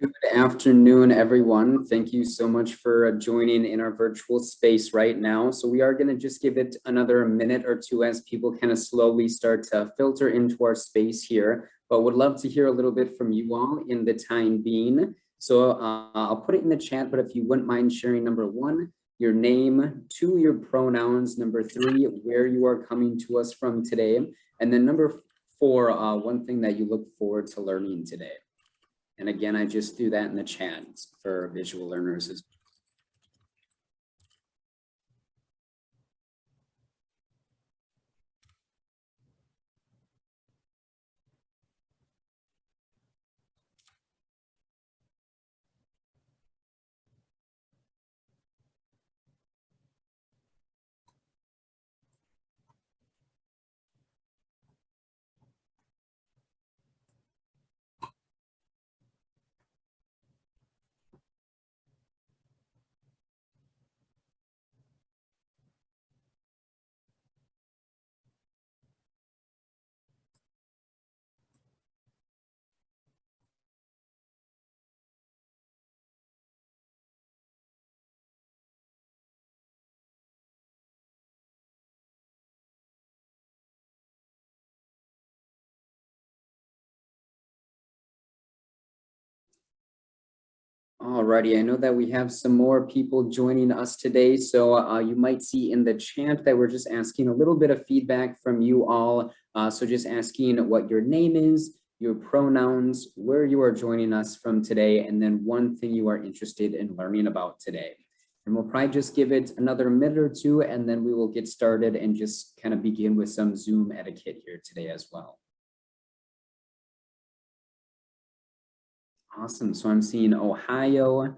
Good afternoon, everyone. Thank you so much for joining in our virtual space right now. So we are going to just give it another minute or two as people kind of slowly start to filter into our space here, but would love to hear a little bit from you all in the time being. So I'll put it in the chat, but if you wouldn't mind sharing number one, your name, two, your pronouns, number three, where you are coming to us from today, and then number four, one thing that you look forward to learning today. And again, I just threw that in the chat for visual learners as well. Alrighty, I know that we have some more people joining us today, so you might see in the chat that we're just asking a little bit of feedback from you all. So just asking what your name is, your pronouns, where you are joining us from today, and then one thing you are interested in learning about today. And we'll probably just give it another minute or two, and then we will get started and just kind of begin with some Zoom etiquette here today as well. Awesome. So I'm seeing Ohio,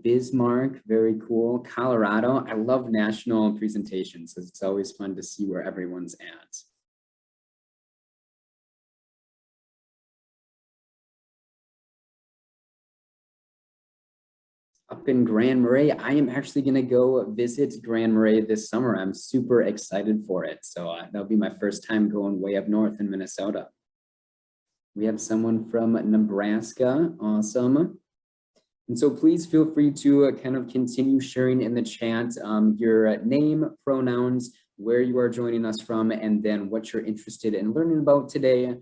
Bismarck, very cool. Colorado. I love national presentations. It's always fun to see where everyone's at. Up in Grand Marais, I am actually going to go visit Grand Marais this summer. I'm super excited for it. So that'll be my first time going way up north in Minnesota. We have someone from Nebraska. Awesome. And so please feel free to kind of continue sharing in the chat your name, pronouns, where you are joining us from, and then what you're interested in learning about today.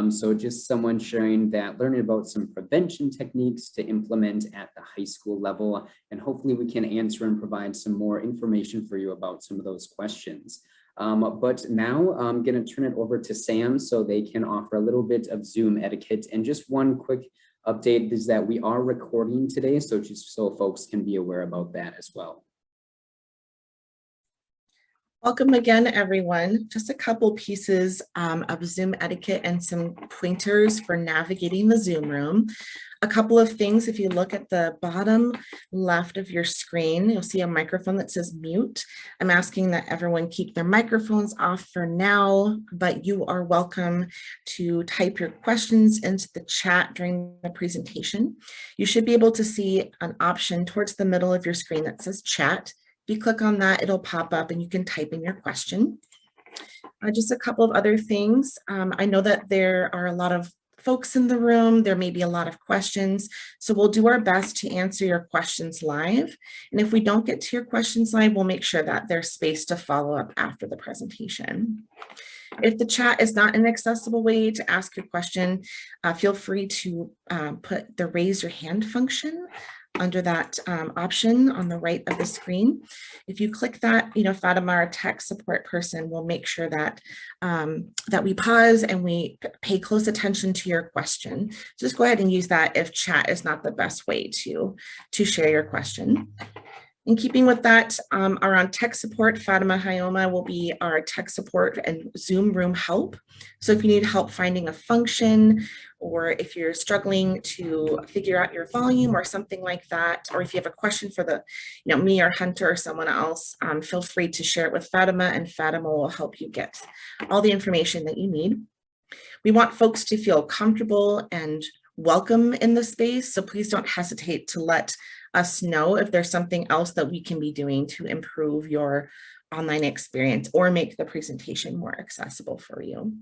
So just someone sharing that, learning about some prevention techniques to implement at the high school level, and hopefully we can answer and provide some more information for you about some of those questions. But now I'm going to turn it over to Sam so they can offer a little bit of Zoom etiquette. And just one quick update is that we are recording today, so just so folks can be aware about that as well. Welcome again, everyone. Just a couple pieces of Zoom etiquette and some pointers for navigating the Zoom room. A couple of things, if you look at the bottom left of your screen, you'll see a microphone that says mute. I'm asking that everyone keep their microphones off for now, but you are welcome to type your questions into the chat during the presentation. You should be able to see an option towards the middle of your screen that says chat. If you click on that, it'll pop up and you can type in your question. Just a couple of other things. I know that there are a lot of folks in the room. There may be a lot of questions, so we'll do our best to answer your questions live. And if we don't get to your questions live, we'll make sure that there's space to follow up after the presentation. If the chat is not an accessible way to ask your question, feel free to put the raise your hand function under that option on the right of the screen. If you click that, Fatima, our tech support person, will make sure that that we pause and we pay close attention to your question. Just go ahead and use that if chat is not the best way to share your question. In keeping with that, around tech support, Fatima Hayoma will be our tech support and Zoom room help. So if you need help finding a function, or if you're struggling to figure out your volume or something like that, or if you have a question for the, me or Hunter or someone else, feel free to share it with Fatima, and Fatima will help you get all the information that you need. We want folks to feel comfortable and welcome in the space, so please don't hesitate to let us know if there's something else that we can be doing to improve your online experience or make the presentation more accessible for you.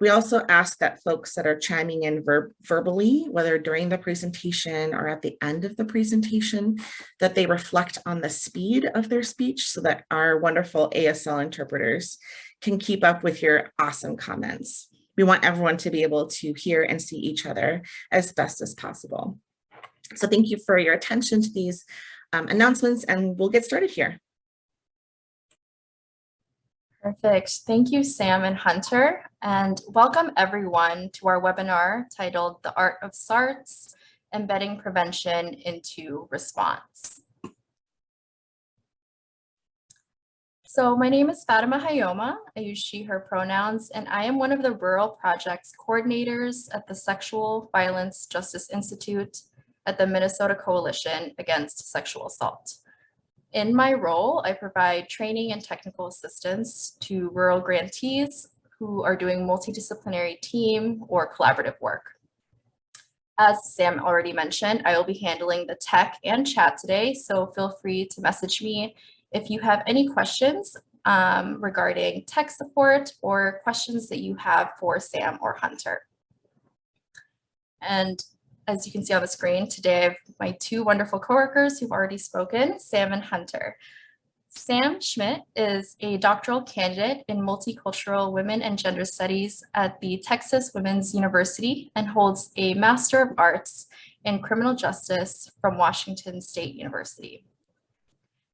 We also ask that folks that are chiming in verbally, whether during the presentation or at the end of the presentation, that they reflect on the speed of their speech so that our wonderful ASL interpreters can keep up with your awesome comments. We want everyone to be able to hear and see each other as best as possible. So thank you for your attention to these announcements, and we'll get started here. Perfect. Thank you, Sam and Hunter, and welcome everyone to our webinar titled The Art of SARTs, Embedding Prevention into Response. So my name is Fatima Hayoma. I use she, her pronouns, and I am one of the Rural Projects coordinators at the Sexual Violence Justice Institute at the Minnesota Coalition Against Sexual Assault. In my role, I provide training and technical assistance to rural grantees who are doing multidisciplinary team or collaborative work. As Sam already mentioned, I will be handling the tech and chat today, so feel free to message me if you have any questions regarding tech support or questions that you have for Sam or Hunter. And as you can see on the screen, today I have my two wonderful coworkers who've already spoken, Sam and Hunter. Sam Schmidt is a doctoral candidate in multicultural women and gender studies at the Texas Women's University and holds a Master of Arts in Criminal Justice from Washington State University.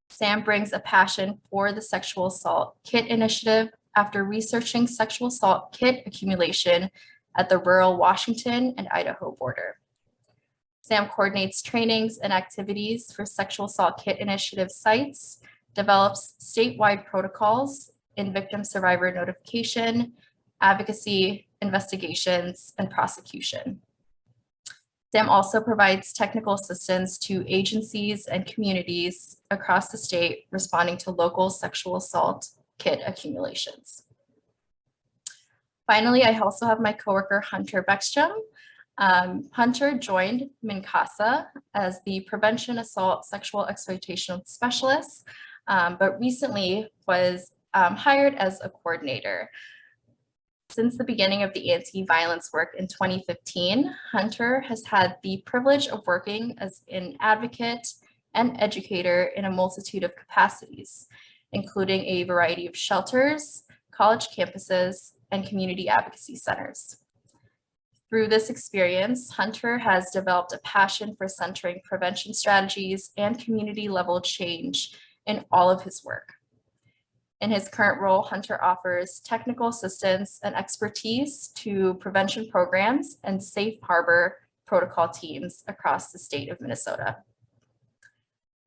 Sam brings a passion for the Sexual Assault Kit Initiative after researching sexual assault kit accumulation at the rural Washington and Idaho border. Sam coordinates trainings and activities for Sexual Assault Kit Initiative sites, develops statewide protocols in victim survivor notification, advocacy, investigations, and prosecution. Sam also provides technical assistance to agencies and communities across the state responding to local sexual assault kit accumulations. Finally, I also have my coworker Hunter Beckstrom. Hunter joined MINCASA as the Prevention Assault Sexual Exploitation Specialist, but recently was hired as a coordinator. Since the beginning of the anti-violence work in 2015, Hunter has had the privilege of working as an advocate and educator in a multitude of capacities, including a variety of shelters, college campuses, and community advocacy centers. Through this experience, Hunter has developed a passion for centering prevention strategies and community-level change in all of his work. In his current role, Hunter offers technical assistance and expertise to prevention programs and safe harbor protocol teams across the state of Minnesota.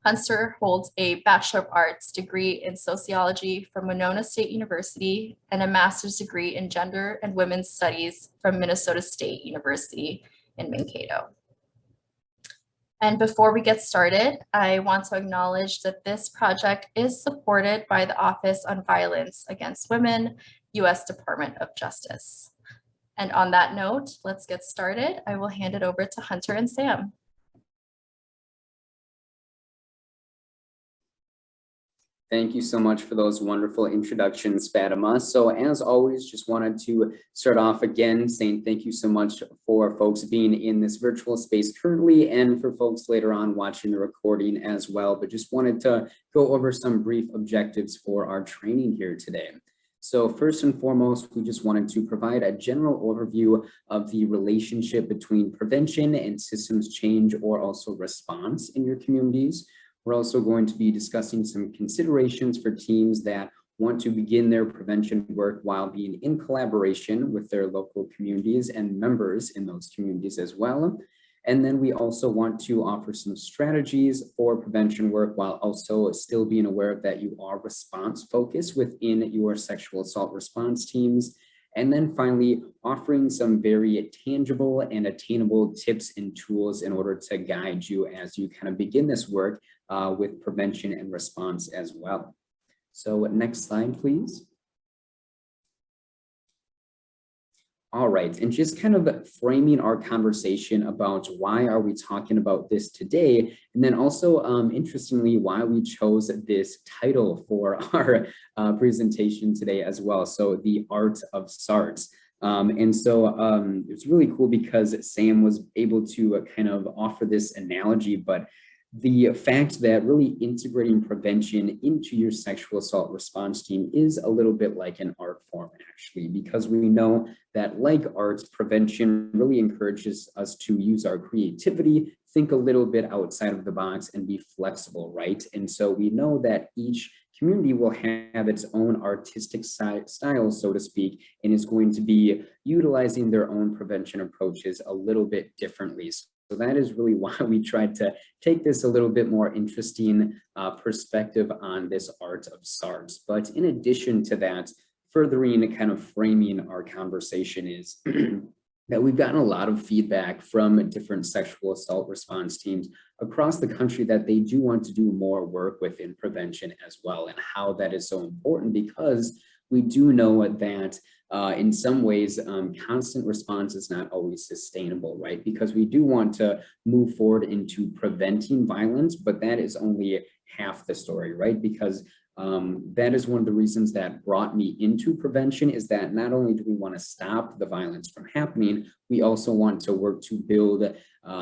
Hunter holds a Bachelor of Arts degree in sociology from Winona State University and a master's degree in gender and women's studies from Minnesota State University in Mankato. And before we get started, I want to acknowledge that this project is supported by the Office on Violence Against Women, U.S. Department of Justice. And on that note, let's get started. I will hand it over to Hunter and Sam. Thank you so much for those wonderful introductions, Fatima. So as always, just wanted to start off again saying thank you so much for folks being in this virtual space currently and for folks later on watching the recording as well. But just wanted to go over some brief objectives for our training here today. So first and foremost, we just wanted to provide a general overview of the relationship between prevention and systems change or also response in your communities. We're also going to be discussing some considerations for teams that want to begin their prevention work while being in collaboration with their local communities and members in those communities as well. And then we also want to offer some strategies for prevention work while also still being aware that you are response focused within your sexual assault response teams. And then finally, offering some very tangible and attainable tips and tools in order to guide you as you kind of begin this work with prevention and response as well. So next slide, please. All right, and just kind of framing our conversation about why are we talking about this today, and then also interestingly, why we chose this title for our presentation today as well. So the art of SARTs. And so it's really cool because Sam was able to kind of offer this analogy, but the fact that really integrating prevention into your sexual assault response team is a little bit like an art form, actually, because we know that, like arts, prevention really encourages us to use our creativity, think a little bit outside of the box, and be flexible, right? And so we know that each community will have its own artistic style, so to speak, and is going to be utilizing their own prevention approaches a little bit differently. So that is really why we tried to take this a little bit more interesting perspective on this art of SARTs. But in addition to that, furthering kind of framing our conversation is that we've gotten a lot of feedback from different sexual assault response teams across the country that they do want to do more work within prevention as well, and how that is so important, because we do know that in some ways, constant response is not always sustainable, right? Because we do want to move forward into preventing violence, but that is only half the story, right? Because that is one of the reasons that brought me into prevention, is that not only do we want to stop the violence from happening, we also want to work to build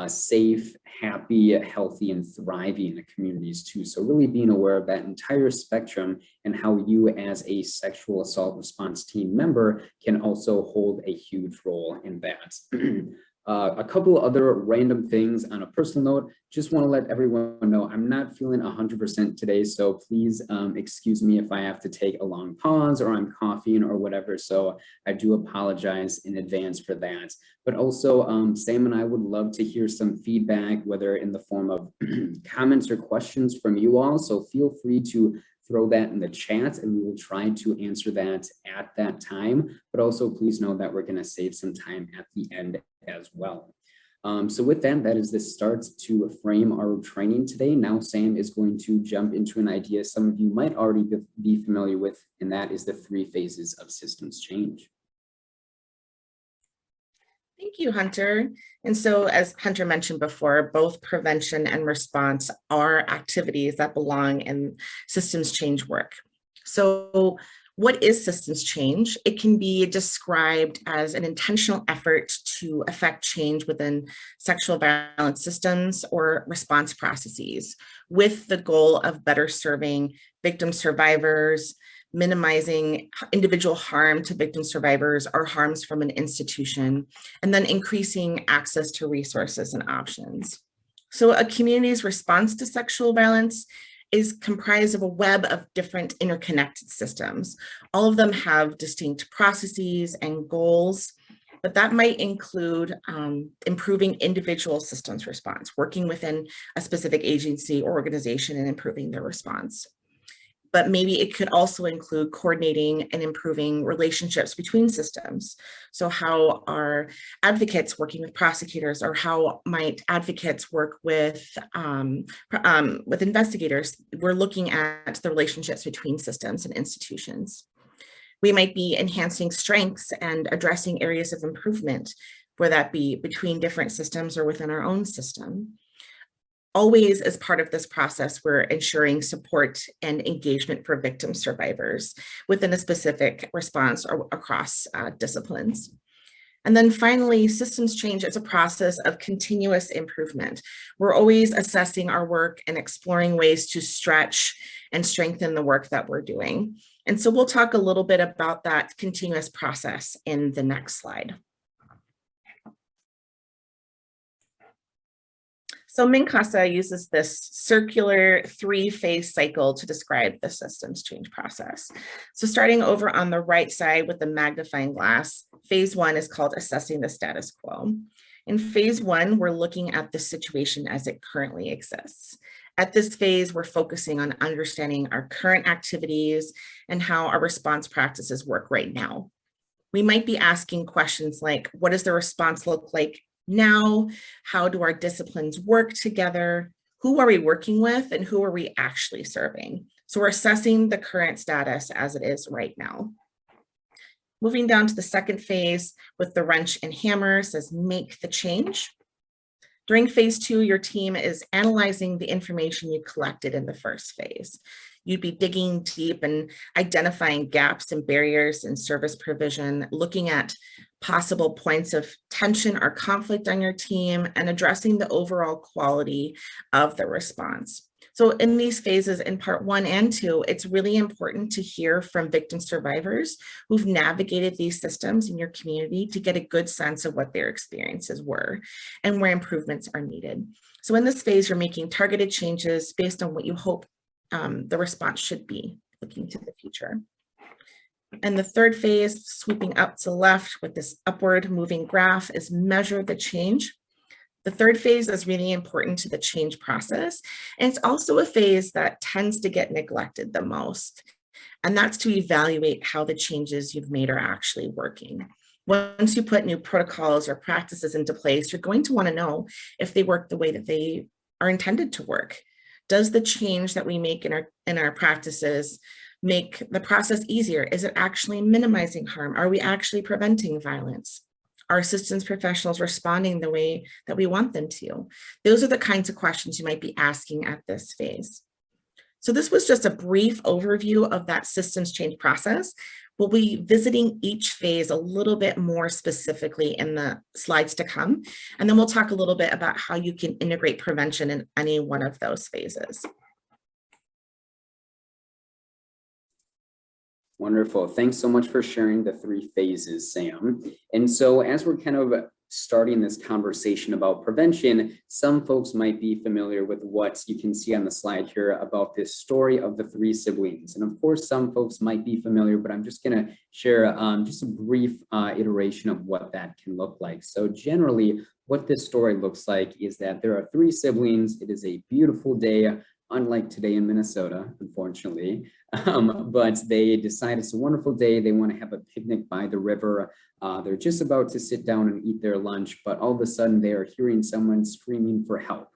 safe, happy, healthy, and thriving communities too. So really being aware of that entire spectrum, and how you as a sexual assault response team member can also hold a huge role in that. A couple other random things on a personal note. Just want to let everyone know I'm not feeling 100% today, so please excuse me if I have to take a long pause or I'm coughing or whatever. So I do apologize in advance for that. But also, Sam and I would love to hear some feedback, whether in the form of comments or questions from you all. So feel free to throw that in the chat and we will try to answer that at that time. But also please know that we're going to save some time at the end as well. So with that, that is the start to frame our training today. Now Sam is going to jump into an idea some of you might already be familiar with, and that is the 3 phases of systems change. Thank you, Hunter. And so, as Hunter mentioned before, both prevention and response are activities that belong in systems change work. So what is systems change? It can be described as an intentional effort to affect change within sexual violence systems or response processes, with the goal of better serving victim survivors, minimizing individual harm to victim survivors or harms from an institution, and then increasing access to resources and options. So a community's response to sexual violence is comprised of a web of different interconnected systems. All of them have distinct processes and goals, but that might include improving individual systems response, working within a specific agency or organization and improving their response. But maybe it could also include coordinating and improving relationships between systems. So how are advocates working with prosecutors, or how might advocates work with investigators? We're looking at the relationships between systems and institutions. We might be enhancing strengths and addressing areas of improvement, whether that be between different systems or within our own system. Always, as part of this process, we're ensuring support and engagement for victim survivors within a specific response or across disciplines. And then finally, systems change is a process of continuous improvement. We're always assessing our work and exploring ways to stretch and strengthen the work that we're doing. And so we'll talk a little bit about that continuous process in the next slide. So Minkasa uses this circular 3-phase cycle to describe the systems change process. So starting over on the right side with the magnifying glass, phase 1 is called assessing the status quo. In phase 1, we're looking at the situation as it currently exists. At this phase, we're focusing on understanding our current activities and how our response practices work right now. We might be asking questions like, what does the response look like now? How do our disciplines work together? Who are we working with, and who are we actually serving? So we're assessing the current status as it is right now. Moving down to the second phase with the wrench and hammer, says make the change. During phase 2, your team is analyzing the information you collected in the first phase. You'd be digging deep and identifying gaps and barriers in service provision, looking at possible points of tension or conflict on your team, and addressing the overall quality of the response. So in these phases, in part 1 and 2, it's really important to hear from victim survivors who've navigated these systems in your community to get a good sense of what their experiences were and where improvements are needed. So in this phase, you're making targeted changes based on what you hope the response should be looking to the future. And the third phase, sweeping up to the left with this upward moving graph, is measure the change. The third phase is really important to the change process. And it's also a phase that tends to get neglected the most. And that's to evaluate how the changes you've made are actually working. Once you put new protocols or practices into place, you're going to want to know if they work the way that they are intended to work. Does the change that we make in our practices make the process easier? Is it actually minimizing harm? Are we actually preventing violence? Are systems professionals responding the way that we want them to? Those are the kinds of questions you might be asking at this phase. So this was just a brief overview of that systems change process. We'll be visiting each phase a little bit more specifically in the slides to come. And then we'll talk a little bit about how you can integrate prevention in any one of those phases. Wonderful. Thanks so much for sharing the 3 phases, Sam. And so as we're kind of starting this conversation about prevention, some folks might be familiar with what you can see on the slide here about this story of the 3 siblings. And of course, some folks might be familiar, but I'm just going to share just a brief iteration of what that can look like. So generally, what this story looks like is that there are 3 siblings. It is a beautiful day, unlike today in Minnesota, unfortunately, but they decide it's a wonderful day. They want to have a picnic by the river. They're just about to sit down and eat their lunch, but all of a sudden they are hearing someone screaming for help.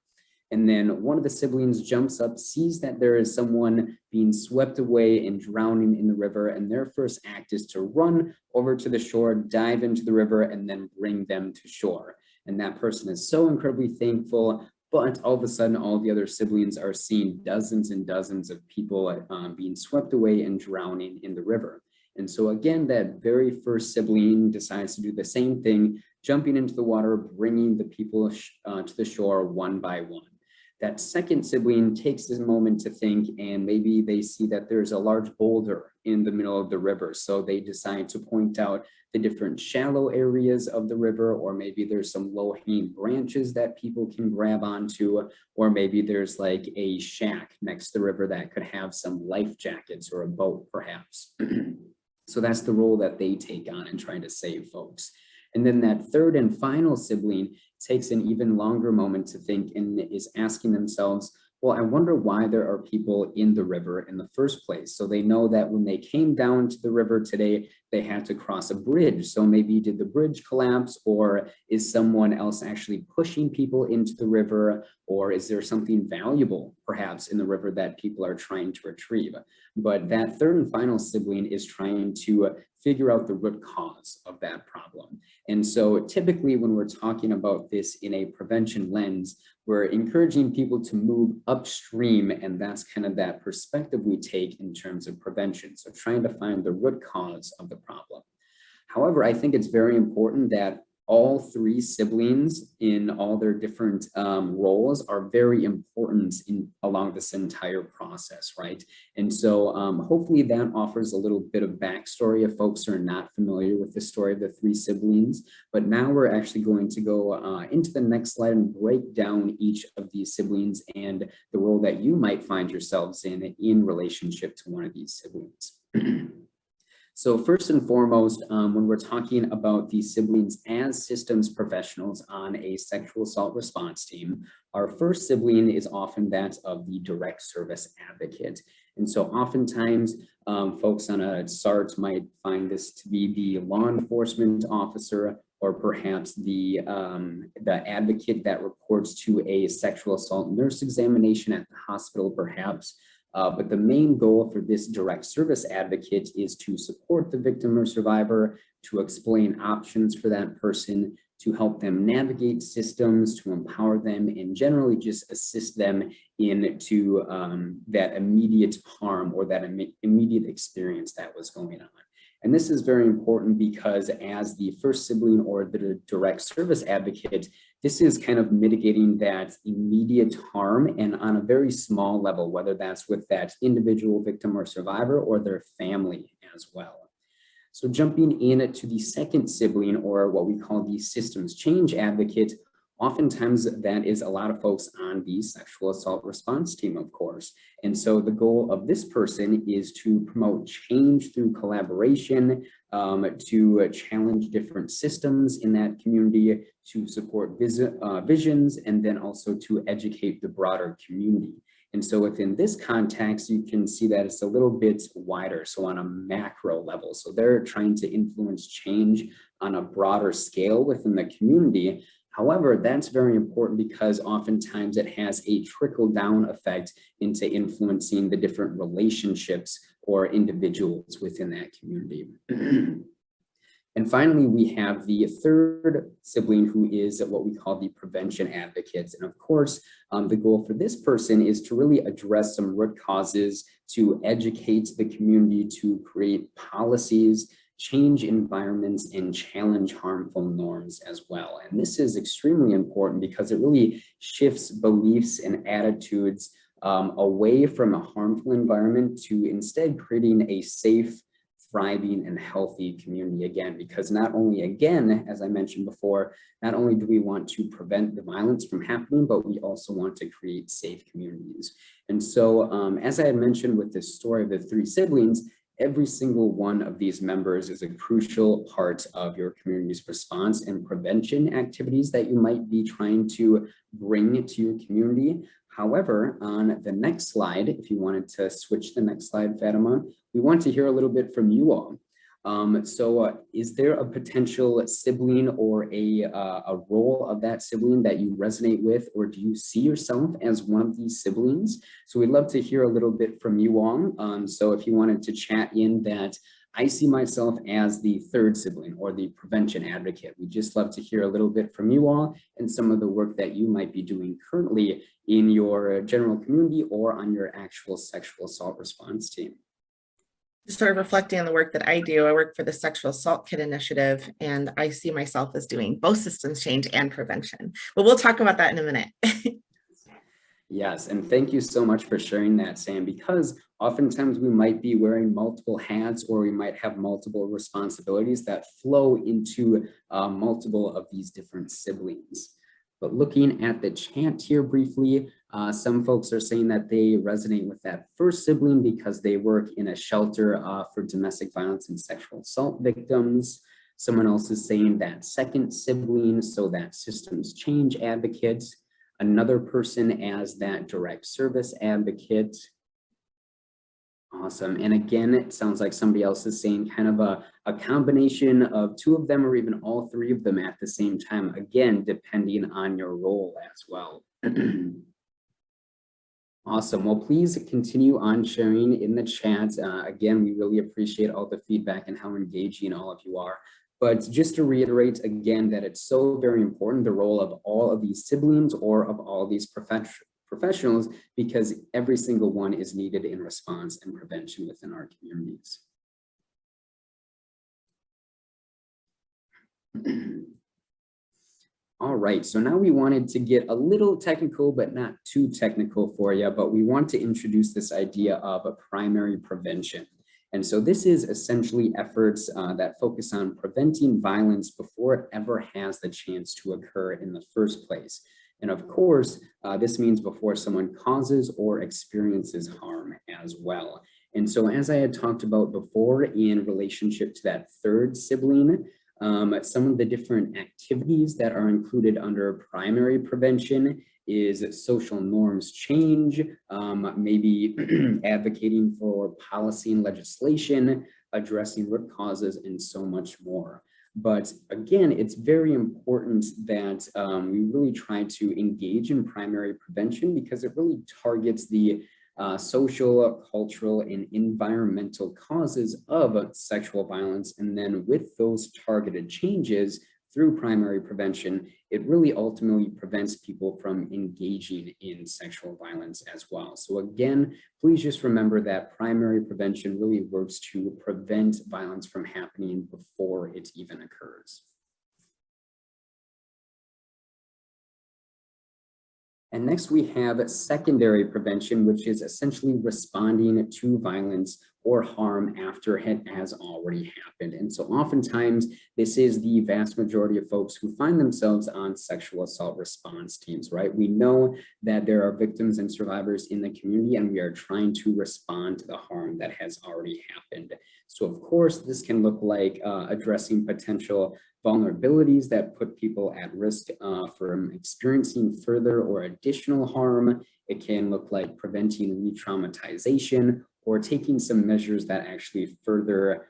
And then one of the siblings jumps up, sees that there is someone being swept away and drowning in the river. And their first act is to run over to the shore, dive into the river, and then bring them to shore. And that person is so incredibly thankful. But all of a sudden, all the other siblings are seeing dozens and dozens of people being swept away and drowning in the river. And so again, that very first sibling decides to do the same thing, jumping into the water, bringing the people to the shore one by one. That second sibling takes this moment to think, and maybe they see that there's a large boulder in the middle of the river. So they decide to point out the different shallow areas of the river, or maybe there's some low-hanging branches that people can grab onto, or maybe there's like a shack next to the river that could have some life jackets or a boat perhaps. So that's the role that they take on in trying to save folks. And then that third and final sibling takes an even longer moment to think and is asking themselves, well, I wonder why there are people in the river in the first place. So they know that when they came down to the river today, they had to cross a bridge. So maybe did the bridge collapse, or is someone else actually pushing people into the river? Or is there something valuable perhaps in the river that people are trying to retrieve? But that third and final sibling is trying to figure out the root cause of that problem. And so typically when we're talking about this in a prevention lens, we're encouraging people to move upstream, and that's kind of that perspective we take in terms of prevention. So trying to find the root cause of the problem. However, I think it's very important that all 3 siblings in all their different roles are very important along this entire process, right? And so hopefully that offers a little bit of backstory if folks are not familiar with the story of the 3 siblings. But now we're actually going to go into the next slide and break down each of these siblings and the role that you might find yourselves in relationship to one of these siblings. So first and foremost, when we're talking about these siblings as systems professionals on a sexual assault response team, our first sibling is often that of the direct service advocate. And so oftentimes folks on a SART might find this to be the law enforcement officer, or perhaps the advocate that reports to a sexual assault nurse examination at the hospital perhaps. But the main goal for this direct service advocate is to support the victim or survivor, to explain options for that person, to help them navigate systems, to empower them, and generally just assist them into that immediate harm or that immediate experience that was going on. And this is very important because as the first sibling or the direct service advocate, this is kind of mitigating that immediate harm and on a very small level, whether that's with that individual victim or survivor or their family as well. So jumping in to the second sibling, or what we call the systems change advocate, oftentimes that is a lot of folks on the sexual assault response team, of course. And so the goal of this person is to promote change through collaboration, to challenge different systems in that community, to support visions, and then also to educate the broader community. And so within this context, you can see that it's a little bit wider, so on a macro level. So they're trying to influence change on a broader scale within the community. However, that's very important because oftentimes it has a trickle-down effect into influencing the different relationships or individuals within that community. And finally, we have the third sibling, who is what we call the prevention advocates. And of course, the goal for this person is to really address some root causes, to educate the community, to create policies, change environments, and challenge harmful norms as well. And this is extremely important because it really shifts beliefs and attitudes away from a harmful environment to instead creating a safe, thriving, and healthy community again. Because not only, again, as I mentioned before, not only do we want to prevent the violence from happening, but we also want to create safe communities. And so as I had mentioned with this story of the three siblings, every single one of these members is a crucial part of your community's response and prevention activities that you might be trying to bring to your community. However, on the next slide, if you wanted to switch the next slide, Fatima, we want to hear a little bit from you all. Is there a potential sibling or a role of that sibling that you resonate with, or do you see yourself as one of these siblings? So we'd love to hear a little bit from you all. So if you wanted to chat in that, I see myself as the third sibling or the prevention advocate. We'd just love to hear a little bit from you all and some of the work that you might be doing currently in your general community or on your actual sexual assault response team. Just sort of reflecting on the work that I do, I work for the Sexual Assault Kit Initiative, and I see myself as doing both systems change and prevention. But we'll talk about that in a minute. Yes, and thank you so much for sharing that, Sam, because oftentimes we might be wearing multiple hats, or we might have multiple responsibilities that flow into multiple of these different siblings. But looking at the chat here briefly, some folks are saying that they resonate with that first sibling because they work in a shelter for domestic violence and sexual assault victims. Someone else is saying that second sibling, so that systems change advocate. Another person as that direct service advocate. Awesome. And again, it sounds like somebody else is saying kind of a combination of two of them or even all three of them at the same time, again, depending on your role as well. Awesome. Well, please continue on sharing in the chat. Again, we really appreciate all the feedback and how engaging all of you are. But just to reiterate again that it's so very important, the role of all of these siblings or of all these professionals, because every single one is needed in response and prevention within our communities. All right, so now we wanted to get a little technical, but not too technical for you, but we want to introduce this idea of a primary prevention. And so this is essentially efforts that focus on preventing violence before it ever has the chance to occur in the first place. And of course, this means before someone causes or experiences harm as well. And so as I had talked about before in relationship to that third sibling, some of the different activities that are included under primary prevention is social norms change, maybe advocating for policy and legislation, addressing root causes, and so much more. But again, it's very important that we really try to engage in primary prevention because it really targets the social, cultural, and environmental causes of sexual violence. And then with those targeted changes, through primary prevention, it really ultimately prevents people from engaging in sexual violence as well. So again, please just remember that primary prevention really works to prevent violence from happening before it even occurs. And next we have secondary prevention, which is essentially responding to violence or harm after it has already happened. And so oftentimes this is the vast majority of folks who find themselves on sexual assault response teams, right? We know that there are victims and survivors in the community, and we are trying to respond to the harm that has already happened. So of course, this can look like addressing potential vulnerabilities that put people at risk from experiencing further or additional harm. It can look like preventing re-traumatization or taking some measures that actually further,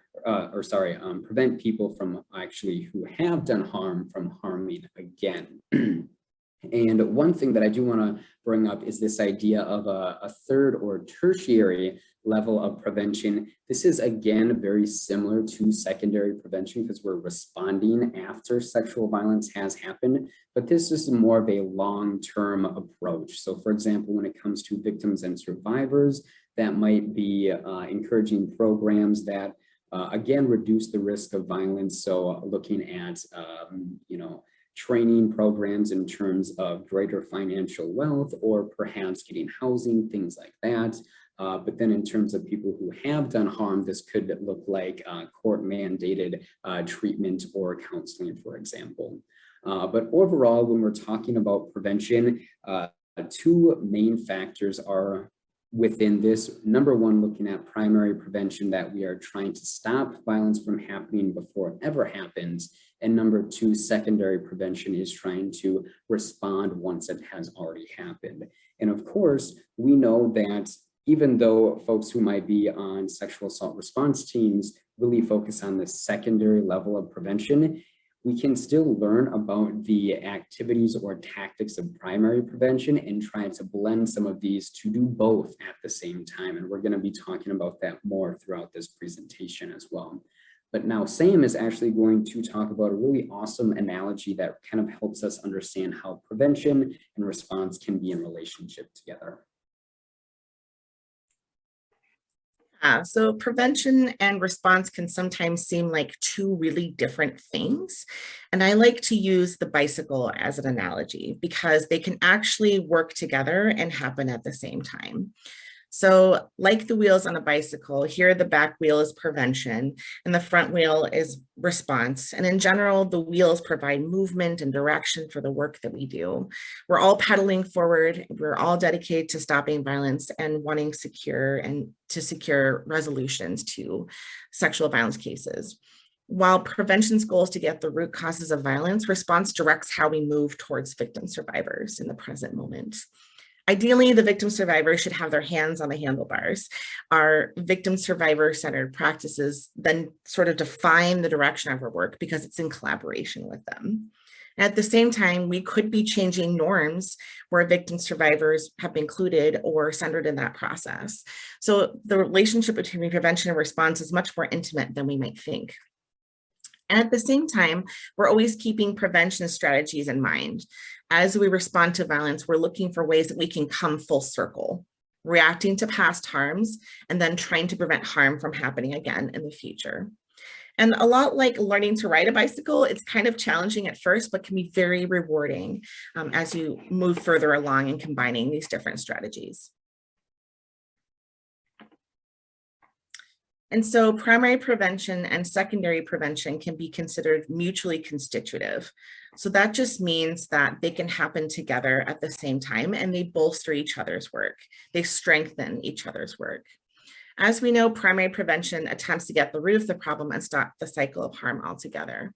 prevent people from actually who have done harm from harming again. And one thing that I do want to bring up is this idea of a third or tertiary level of prevention. This is again very similar to secondary prevention because we're responding after sexual violence has happened, but this is more of a long-term approach. So for example, when it comes to victims and survivors, that might be encouraging programs that again reduce the risk of violence. So looking at training programs in terms of greater financial wealth or perhaps getting housing, things like that. But then in terms of people who have done harm, this could look like court mandated treatment or counseling, for example. But overall, when we're talking about prevention, two main factors are within this. Number one, looking at primary prevention, that we are trying to stop violence from happening before it ever happens. And number two, secondary prevention is trying to respond once it has already happened. And of course, we know that even though folks who might be on sexual assault response teams really focus on the secondary level of prevention, we can still learn about the activities or tactics of primary prevention and try to blend some of these to do both at the same time. And we're going to be talking about that more throughout this presentation as well. But now Sam is actually going to talk about a really awesome analogy that kind of helps us understand how prevention and response can be in relationship together. So prevention and response can sometimes seem like two really different things. And I like to use the bicycle as an analogy because they can actually work together and happen at the same time. So like the wheels on a bicycle, here the back wheel is prevention and the front wheel is response. And in general, the wheels provide movement and direction for the work that we do. We're all pedaling forward. We're all dedicated to stopping violence and wanting secure resolutions to sexual violence cases. While prevention's goal is to get the root causes of violence, response directs how we move towards victim survivors in the present moment. Ideally, the victim survivors should have their hands on the handlebars. Our victim survivor-centered practices then sort of define the direction of our work because it's in collaboration with them. At the same time, we could be changing norms where victim survivors have been included or centered in that process. So the relationship between prevention and response is much more intimate than we might think. And at the same time, we're always keeping prevention strategies in mind. As we respond to violence, we're looking for ways that we can come full circle, reacting to past harms, and then trying to prevent harm from happening again in the future. And a lot like learning to ride a bicycle, it's kind of challenging at first, but can be very rewarding as you move further along in combining these different strategies. And so primary prevention and secondary prevention can be considered mutually constitutive. So that just means that they can happen together at the same time and they bolster each other's work. They strengthen each other's work. As we know, primary prevention attempts to get the root of the problem and stop the cycle of harm altogether.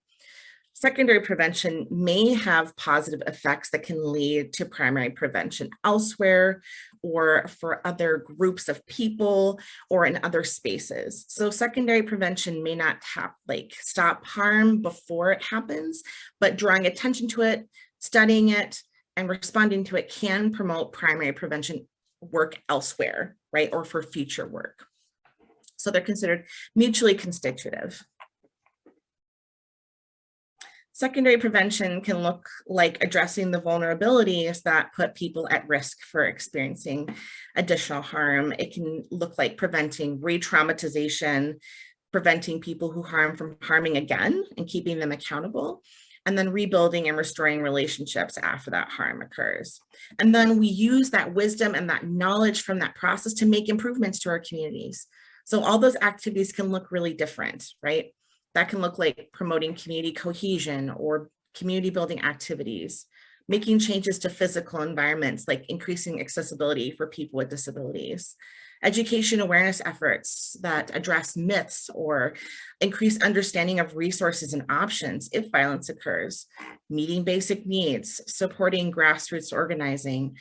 Secondary prevention may have positive effects that can lead to primary prevention elsewhere or for other groups of people or in other spaces. So secondary prevention may not have stop harm before it happens, but drawing attention to it, studying it, and responding to it can promote primary prevention work elsewhere, right? Or for future work. So they're considered mutually constitutive. Secondary prevention can look like addressing the vulnerabilities that put people at risk for experiencing additional harm. It can look like preventing re-traumatization, preventing people who harm from harming again and keeping them accountable, and then rebuilding and restoring relationships after that harm occurs. And then we use that wisdom and that knowledge from that process to make improvements to our communities. So all those activities can look really different, right? That can look like promoting community cohesion or community building activities, making changes to physical environments like increasing accessibility for people with disabilities, education awareness efforts that address myths or increase understanding of resources and options if violence occurs, meeting basic needs, supporting grassroots organizing,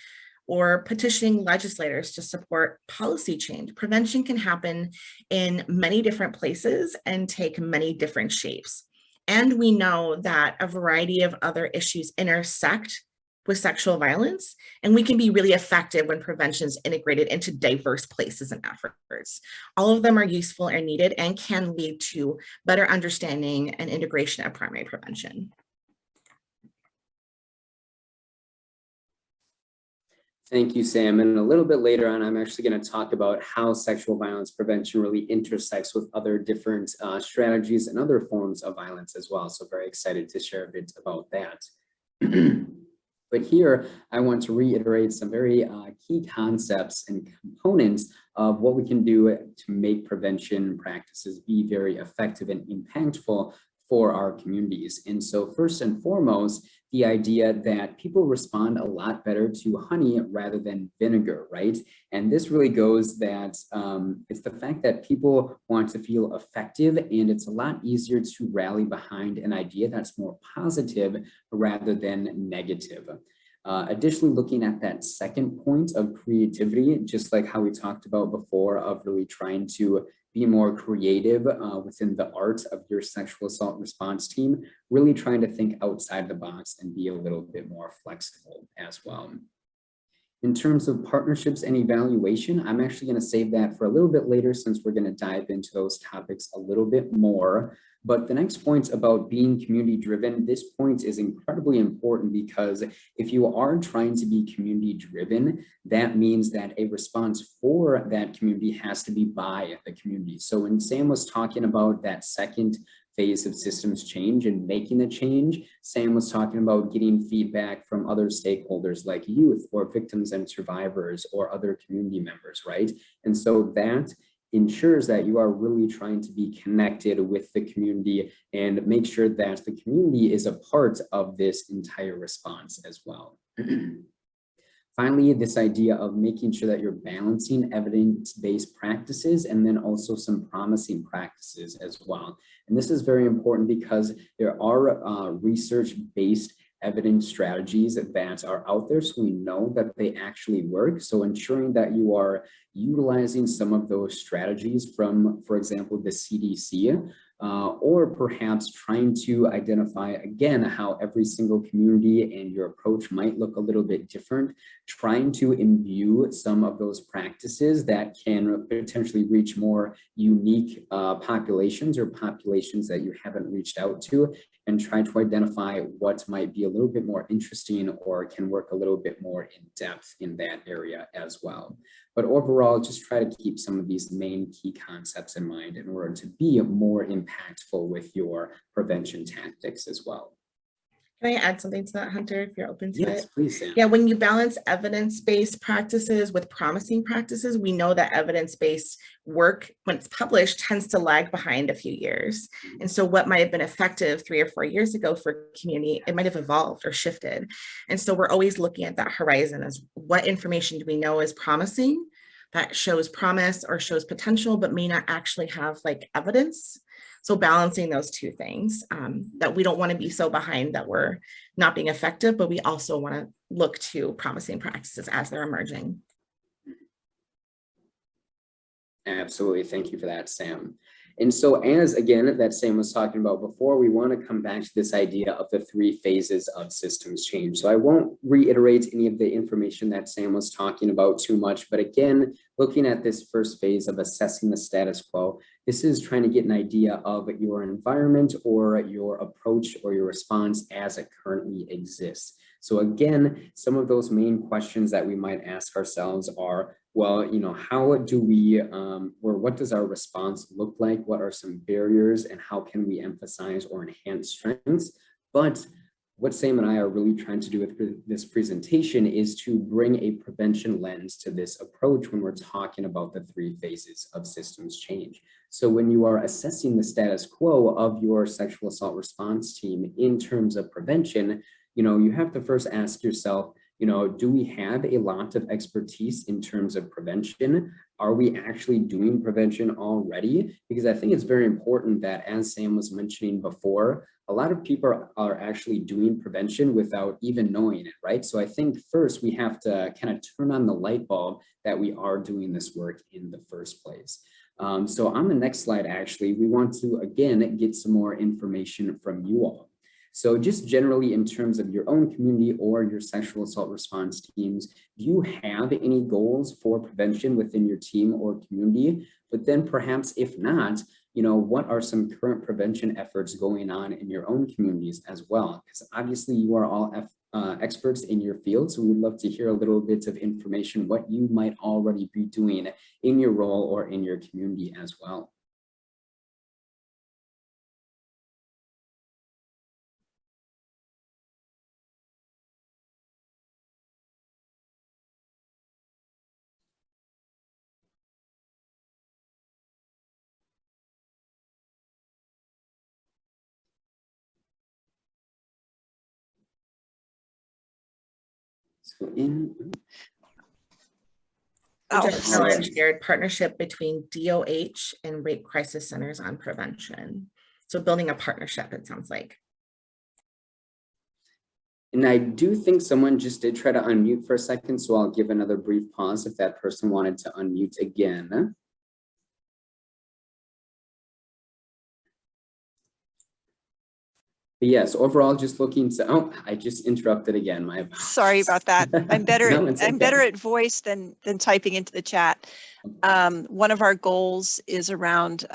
or petitioning legislators to support policy change. Prevention can happen in many different places and take many different shapes. And we know that a variety of other issues intersect with sexual violence, and we can be really effective when prevention is integrated into diverse places and efforts. All of them are useful and needed and can lead to better understanding and integration of primary prevention. Thank you, Sam. And a little bit later on, I'm actually going to talk about how sexual violence prevention really intersects with other different strategies and other forms of violence as well. So very excited to share a bit about that. But here, I want to reiterate some very key concepts and components of what we can do to make prevention practices be very effective and impactful for our communities. And so first and foremost, the idea that people respond a lot better to honey rather than vinegar, right? And this really goes that it's the fact that people want to feel effective, and it's a lot easier to rally behind an idea that's more positive rather than negative. Additionally, looking at that second point of creativity, just like how we talked about before, of really trying to be more creative within the art of your sexual assault response team, really trying to think outside the box and be a little bit more flexible as well. In terms of partnerships and evaluation, I'm actually going to save that for a little bit later since we're going to dive into those topics a little bit more. But the next point about being community driven, this point is incredibly important because if you are trying to be community driven, that means that a response for that community has to be by the community. So when Sam was talking about that second phase of systems change and making the change, Sam was talking about getting feedback from other stakeholders like youth or victims and survivors or other community members, right? And so that ensures that you are really trying to be connected with the community and make sure that the community is a part of this entire response as well. Finally, this idea of making sure that you're balancing evidence-based practices and then also some promising practices as well. And this is very important because there are research-based evidence strategies that are out there, so we know that they actually work. So ensuring that you are utilizing some of those strategies from, for example, the CDC, or perhaps trying to identify again how every single community and your approach might look a little bit different, trying to imbue some of those practices that can potentially reach more unique populations or populations that you haven't reached out to, and try to identify what might be a little bit more interesting or can work a little bit more in depth in that area as well. But overall, just try to keep some of these main key concepts in mind in order to be more impactful with your prevention tactics as well. Can I add something to that, Hunter, if you're open to it? Yes, please, Sam. Yeah, when you balance evidence-based practices with promising practices, we know that evidence-based work, when it's published, tends to lag behind a few years. And so what might have been effective 3 or 4 years ago for community, it might have evolved or shifted. And so we're always looking at that horizon as what information do we know is promising, that shows promise or shows potential, but may not actually have like evidence. So balancing those two things, that we don't want to be so behind that we're not being effective, but we also want to look to promising practices as they're emerging. Absolutely. Thank you for that, Sam. And so as again, that Sam was talking about before, we want to come back to this idea of the 3 phases of systems change. So I won't reiterate any of the information that Sam was talking about too much, but again, looking at this first phase of assessing the status quo, this is trying to get an idea of your environment or your approach or your response as it currently exists. So again, some of those main questions that we might ask ourselves are, well, how do we, or what does our response look like? What are some barriers and how can we emphasize or enhance strengths? But what Sam and I are really trying to do with this presentation is to bring a prevention lens to this approach when we're talking about the 3 phases of systems change. So when you are assessing the status quo of your sexual assault response team in terms of prevention, you have to first ask yourself, do we have a lot of expertise in terms of prevention? Are we actually doing prevention already? Because I think it's very important that, as Sam was mentioning before, a lot of people are actually doing prevention without even knowing it, right? So I think first we have to kind of turn on the light bulb that we are doing this work in the first place. So on the next slide, actually, we want to, again, get some more information from you all. So just generally in terms of your own community or your sexual assault response teams, do you have any goals for prevention within your team or community? But then perhaps if not, what are some current prevention efforts going on in your own communities as well? Because obviously you are all experts in your field, so we'd love to hear a little bit of information, what you might already be doing in your role or in your community as well. So Just all Ellen right. shared partnership between DOH and rape crisis centers on prevention. So building a partnership, it sounds like. And I do think someone just did try to unmute for a second, so I'll give another brief pause if that person wanted to unmute again. But yes, overall, just looking to, oh, I just interrupted again. My apologies. Sorry about that. I'm better. No, it's I'm okay. better at voice than typing into the chat. One of our goals is around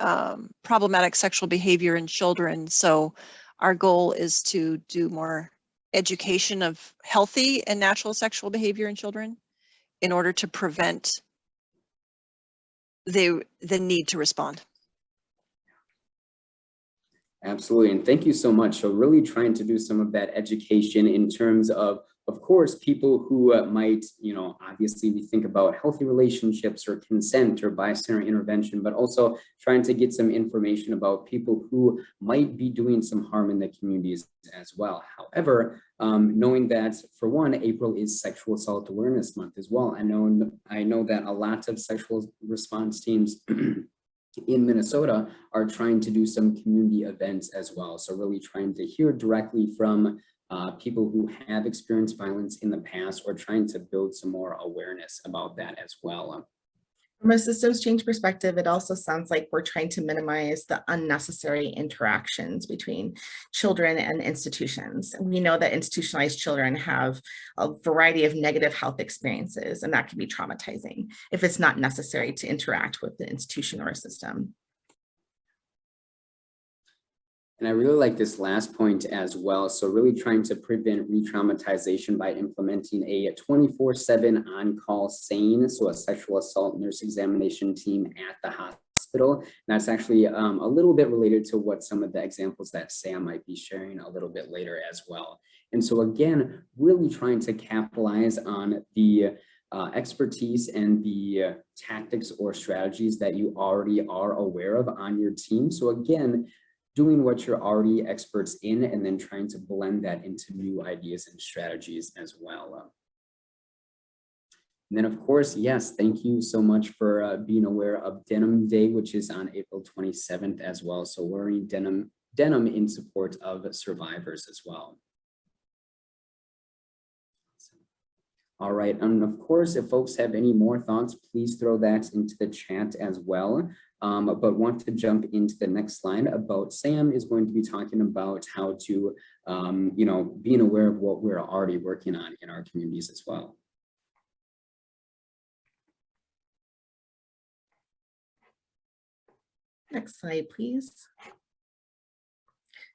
problematic sexual behavior in children. So our goal is to do more education of healthy and natural sexual behavior in children in order to prevent the need to respond. Absolutely, and thank you so much. So really trying to do some of that education in terms of course, people who might, obviously we think about healthy relationships or consent or bystander intervention, but also trying to get some information about people who might be doing some harm in the communities as well. However, knowing that for one, April is Sexual Assault Awareness Month as well. I know that a lot of sexual response teams in Minnesota are trying to do some community events as well. So really trying to hear directly from people who have experienced violence in the past, or trying to build some more awareness about that as well. From a systems change perspective, it also sounds like we're trying to minimize the unnecessary interactions between children and institutions. We know that institutionalized children have a variety of negative health experiences, and that can be traumatizing if it's not necessary to interact with the institution or a system. And I really like this last point as well. So really trying to prevent re-traumatization by implementing a 24/7 on-call SANE, so a sexual assault nurse examination team at the hospital. And that's actually a little bit related to what some of the examples that Sam might be sharing a little bit later as well. And so again, really trying to capitalize on the expertise and the tactics or strategies that you already are aware of on your team. So again, doing what you're already experts in and then trying to blend that into new ideas and strategies as well. And then of course, yes, thank you so much for being aware of Denim Day, which is on April 27th as well. So wearing denim in support of survivors as well. All right, and of course, if folks have any more thoughts, please throw that into the chat as well. But want to jump into the next slide about Sam is going to be talking about how to, being aware of what we're already working on in our communities as well. Next slide, please.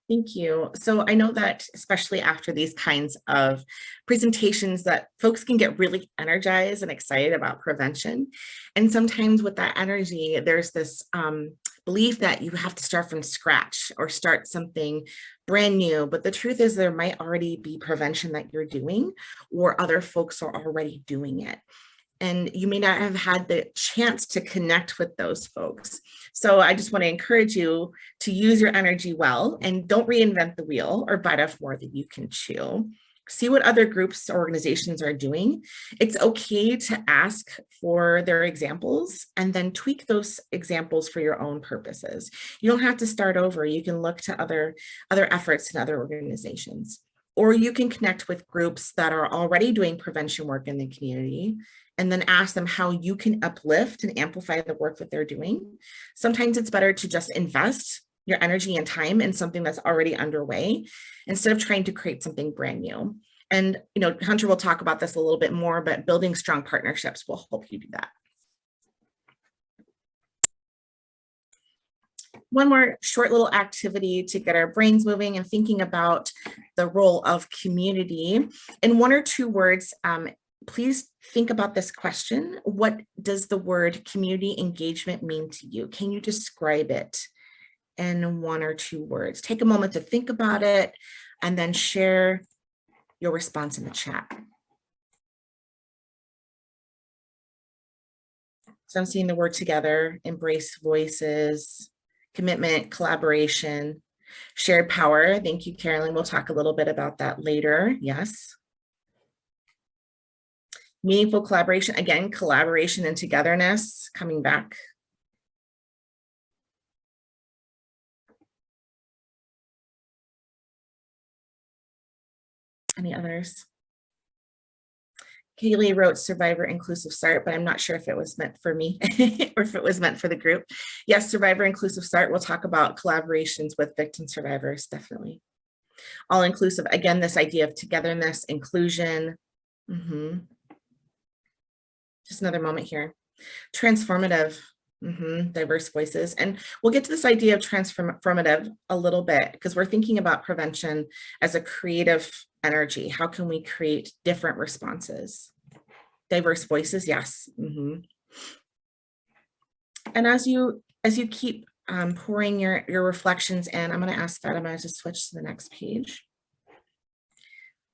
Thank you. So I know that especially after these kinds of presentations that folks can get really energized and excited about prevention. And sometimes with that energy, there's this belief that you have to start from scratch or start something brand new. But the truth is there might already be prevention that you're doing or other folks are already doing it. And you may not have had the chance to connect with those folks. So I just want to encourage you to use your energy well and don't reinvent the wheel or bite off more than you can chew. See what other groups or organizations are doing. It's okay to ask for their examples and then tweak those examples for your own purposes. You don't have to start over. You can look to other efforts in other organizations. Or you can connect with groups that are already doing prevention work in the community and then ask them how you can uplift and amplify the work that they're doing. Sometimes it's better to just invest your energy and time in something that's already underway instead of trying to create something brand new. And Hunter will talk about this a little bit more, but building strong partnerships will help you do that. One more short little activity to get our brains moving and thinking about the role of community. In 1 or 2 words, please think about this question. What does the word community engagement mean to you? Can you describe it in 1 or 2 words? Take a moment to think about it and then share your response in the chat. So I'm seeing the word together, embrace voices, commitment, collaboration, shared power. Thank you, Carolyn. We'll talk a little bit about that later. Yes. Meaningful collaboration, again, collaboration and togetherness, coming back. Any others? Kaylee wrote survivor inclusive SART, but I'm not sure if it was meant for me or if it was meant for the group. Yes, survivor inclusive SART. We'll talk about collaborations with victim survivors, definitely. All inclusive, again, this idea of togetherness, inclusion. Just another moment here. Transformative, diverse voices. And we'll get to this idea of transformative a little bit because we're thinking about prevention as a creative energy. How can we create different responses? Diverse voices, yes. And as you keep pouring your reflections in, I'm going to ask Fatima to switch to the next page.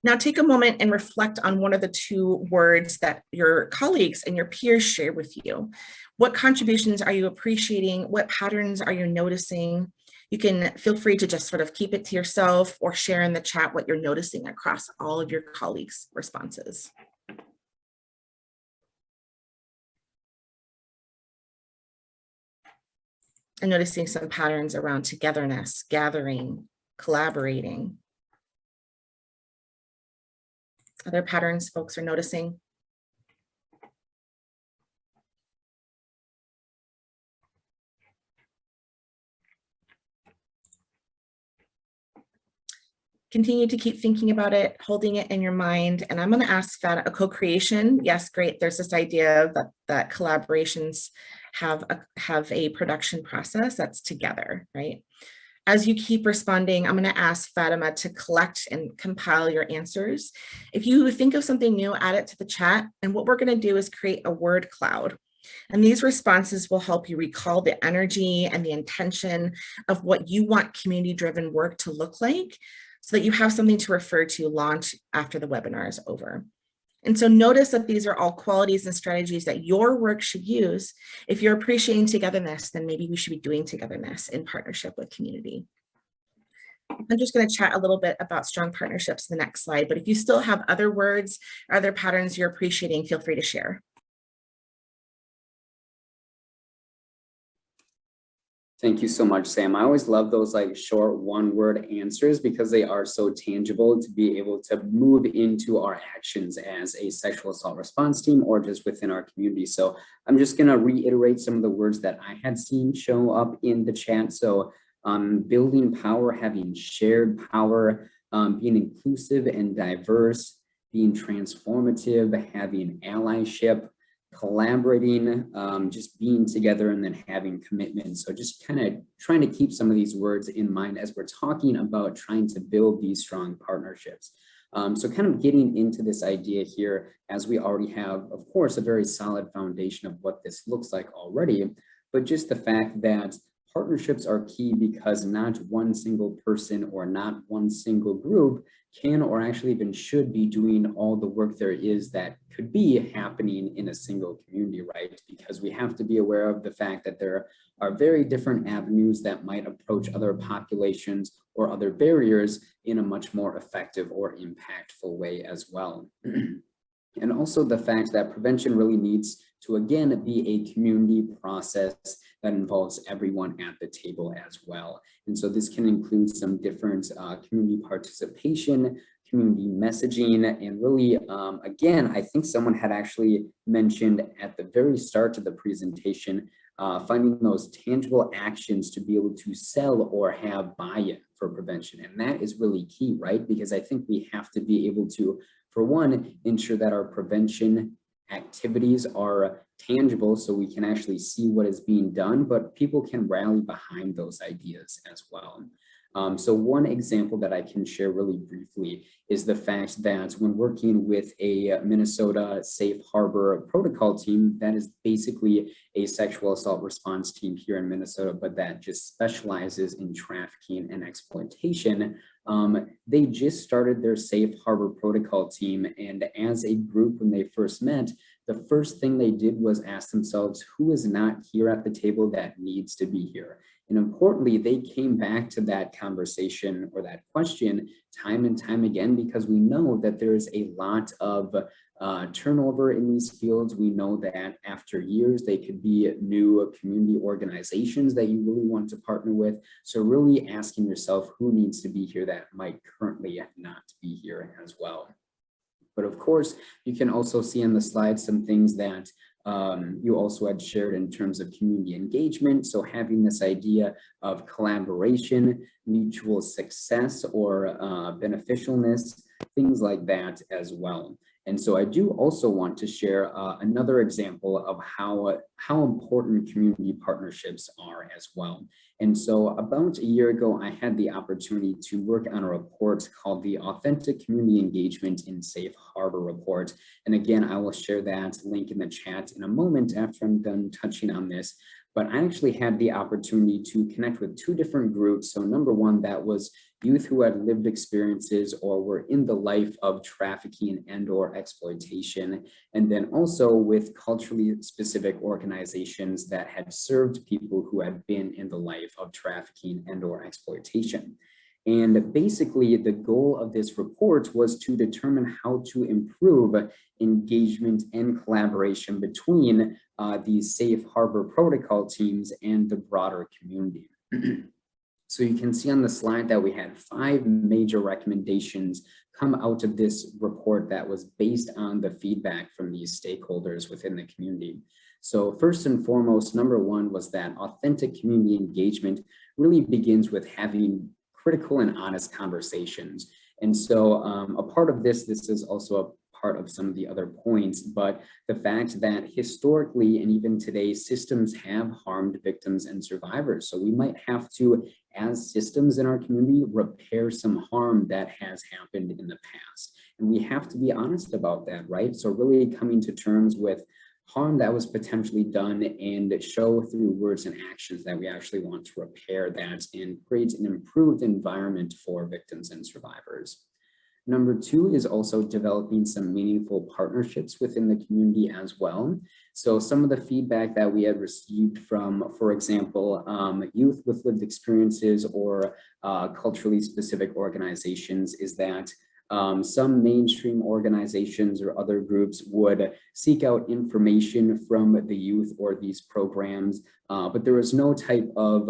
Now take a moment and reflect on 1 of the 2 words that your colleagues and your peers share with you. What contributions are you appreciating? What patterns are you noticing? You can feel free to just sort of keep it to yourself or share in the chat what you're noticing across all of your colleagues' responses. And noticing some patterns around togetherness, gathering, collaborating. Other patterns folks are noticing? Continue to keep thinking about it, holding it in your mind. And I'm going to ask Fatima, a co-creation. Yes, great. There's this idea that collaborations have a production process that's together, right? As you keep responding, I'm going to ask Fatima to collect and compile your answers. If you think of something new, add it to the chat. And what we're going to do is create a word cloud. And these responses will help you recall the energy and the intention of what you want community-driven work to look like so that you have something to refer to launch after the webinar is over. And so notice that these are all qualities and strategies that your work should use. If you're appreciating togetherness, then maybe we should be doing togetherness in partnership with community. I'm just going to chat a little bit about strong partnerships in the next slide, but if you still have other words, or other patterns you're appreciating, feel free to share. Thank you so much, Sam. I always love those like short one-word answers because they are so tangible to be able to move into our actions as a sexual assault response team or just within our community. So I'm just going to reiterate some of the words that I had seen show up in the chat. So building power, having shared power, being inclusive and diverse, being transformative, having allyship, collaborating, just being together, and then having commitment. So just kind of trying to keep some of these words in mind as we're talking about trying to build these strong partnerships. So kind of getting into this idea here, as we already have, of course, a very solid foundation of what this looks like already, but just the fact that partnerships are key because not one single person or not one single group can or actually even should be doing all the work there is that could be happening in a single community, right? Because we have to be aware of the fact that there are very different avenues that might approach other populations or other barriers in a much more effective or impactful way as well. And also the fact that prevention really needs to, again, be a community process that involves everyone at the table as well. And so this can include some different community participation, community messaging, and really, again, I think someone had actually mentioned at the very start of the presentation, finding those tangible actions to be able to sell or have buy-in for prevention. And that is really key, right? Because I think we have to be able to, for one, ensure that our prevention activities are tangible so we can actually see what is being done, but people can rally behind those ideas as well. So one example that I can share really briefly is the fact that when working with a Minnesota Safe Harbor protocol team, that is basically a sexual assault response team here in Minnesota, but that just specializes in trafficking and exploitation. They just started their Safe Harbor protocol team, and as a group, when they first met, the first thing they did was ask themselves, who is not here at the table that needs to be here? And importantly, they came back to that conversation or that question time and time again, because we know that there's a lot of turnover in these fields. We know that after years, they could be new community organizations that you really want to partner with. So really asking yourself who needs to be here that might currently not be here as well. But of course, you can also see on the slide some things that you also had shared in terms of community engagement. So having this idea of collaboration, mutual success, or beneficialness, things like that as well. And so I do also want to share another example of how important community partnerships are as well. And so about a year ago, I had the opportunity to work on a report called the Authentic Community Engagement in Safe Harbor Report. And again, I will share that link in the chat in a moment after I'm done touching on this. But I actually had the opportunity to connect with two different groups. So number one, that was youth who had lived experiences or were in the life of trafficking and or exploitation. And then also with culturally specific organizations that had served people who had been in the life of trafficking and or exploitation. And basically the goal of this report was to determine how to improve engagement and collaboration between these Safe Harbor protocol teams and the broader community. So you can see on the slide that we had 5 major recommendations come out of this report that was based on the feedback from these stakeholders within the community. So first and foremost, number 1 was that authentic community engagement really begins with having critical and honest conversations. And so a part of this is also a part of some of the other points, but the fact that historically and even today, systems have harmed victims and survivors. So we might have to, as systems in our community, repair some harm that has happened in the past. And we have to be honest about that, right? So really coming to terms with harm that was potentially done and show through words and actions that we actually want to repair that and create an improved environment for victims and survivors. Number 2 is also developing some meaningful partnerships within the community as well. So some of the feedback that we had received from, for example, youth with lived experiences or culturally specific organizations is that Some mainstream organizations or other groups would seek out information from the youth or these programs, but there was no type of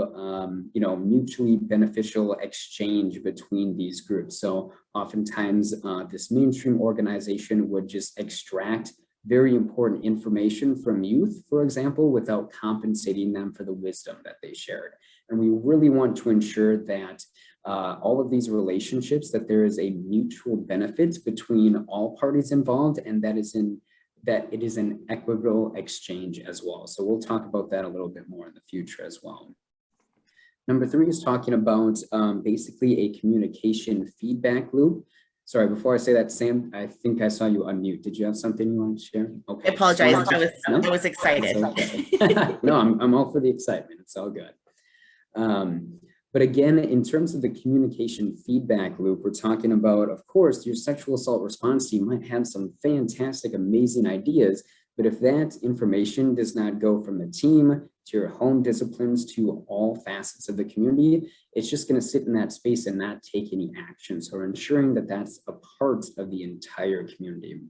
mutually beneficial exchange between these groups. So oftentimes this mainstream organization would just extract very important information from youth, for example, without compensating them for the wisdom that they shared. And we really want to ensure that all of these relationships, that there is a mutual benefit between all parties involved, and that it is an equitable exchange as well. So we'll talk about that a little bit more in the future as well. Number 3 is talking about basically a communication feedback loop. Sorry, before I say that, Sam, I think I saw you unmute. Did you have something you want to share? Okay. I apologize. I was excited. Okay. No, I'm all for the excitement. It's all good. But again, in terms of the communication feedback loop, we're talking about, of course, your sexual assault response team might have some fantastic, amazing ideas, but if that information does not go from the team to your home disciplines to all facets of the community, it's just going to sit in that space and not take any action. So we're ensuring that that's a part of the entire community.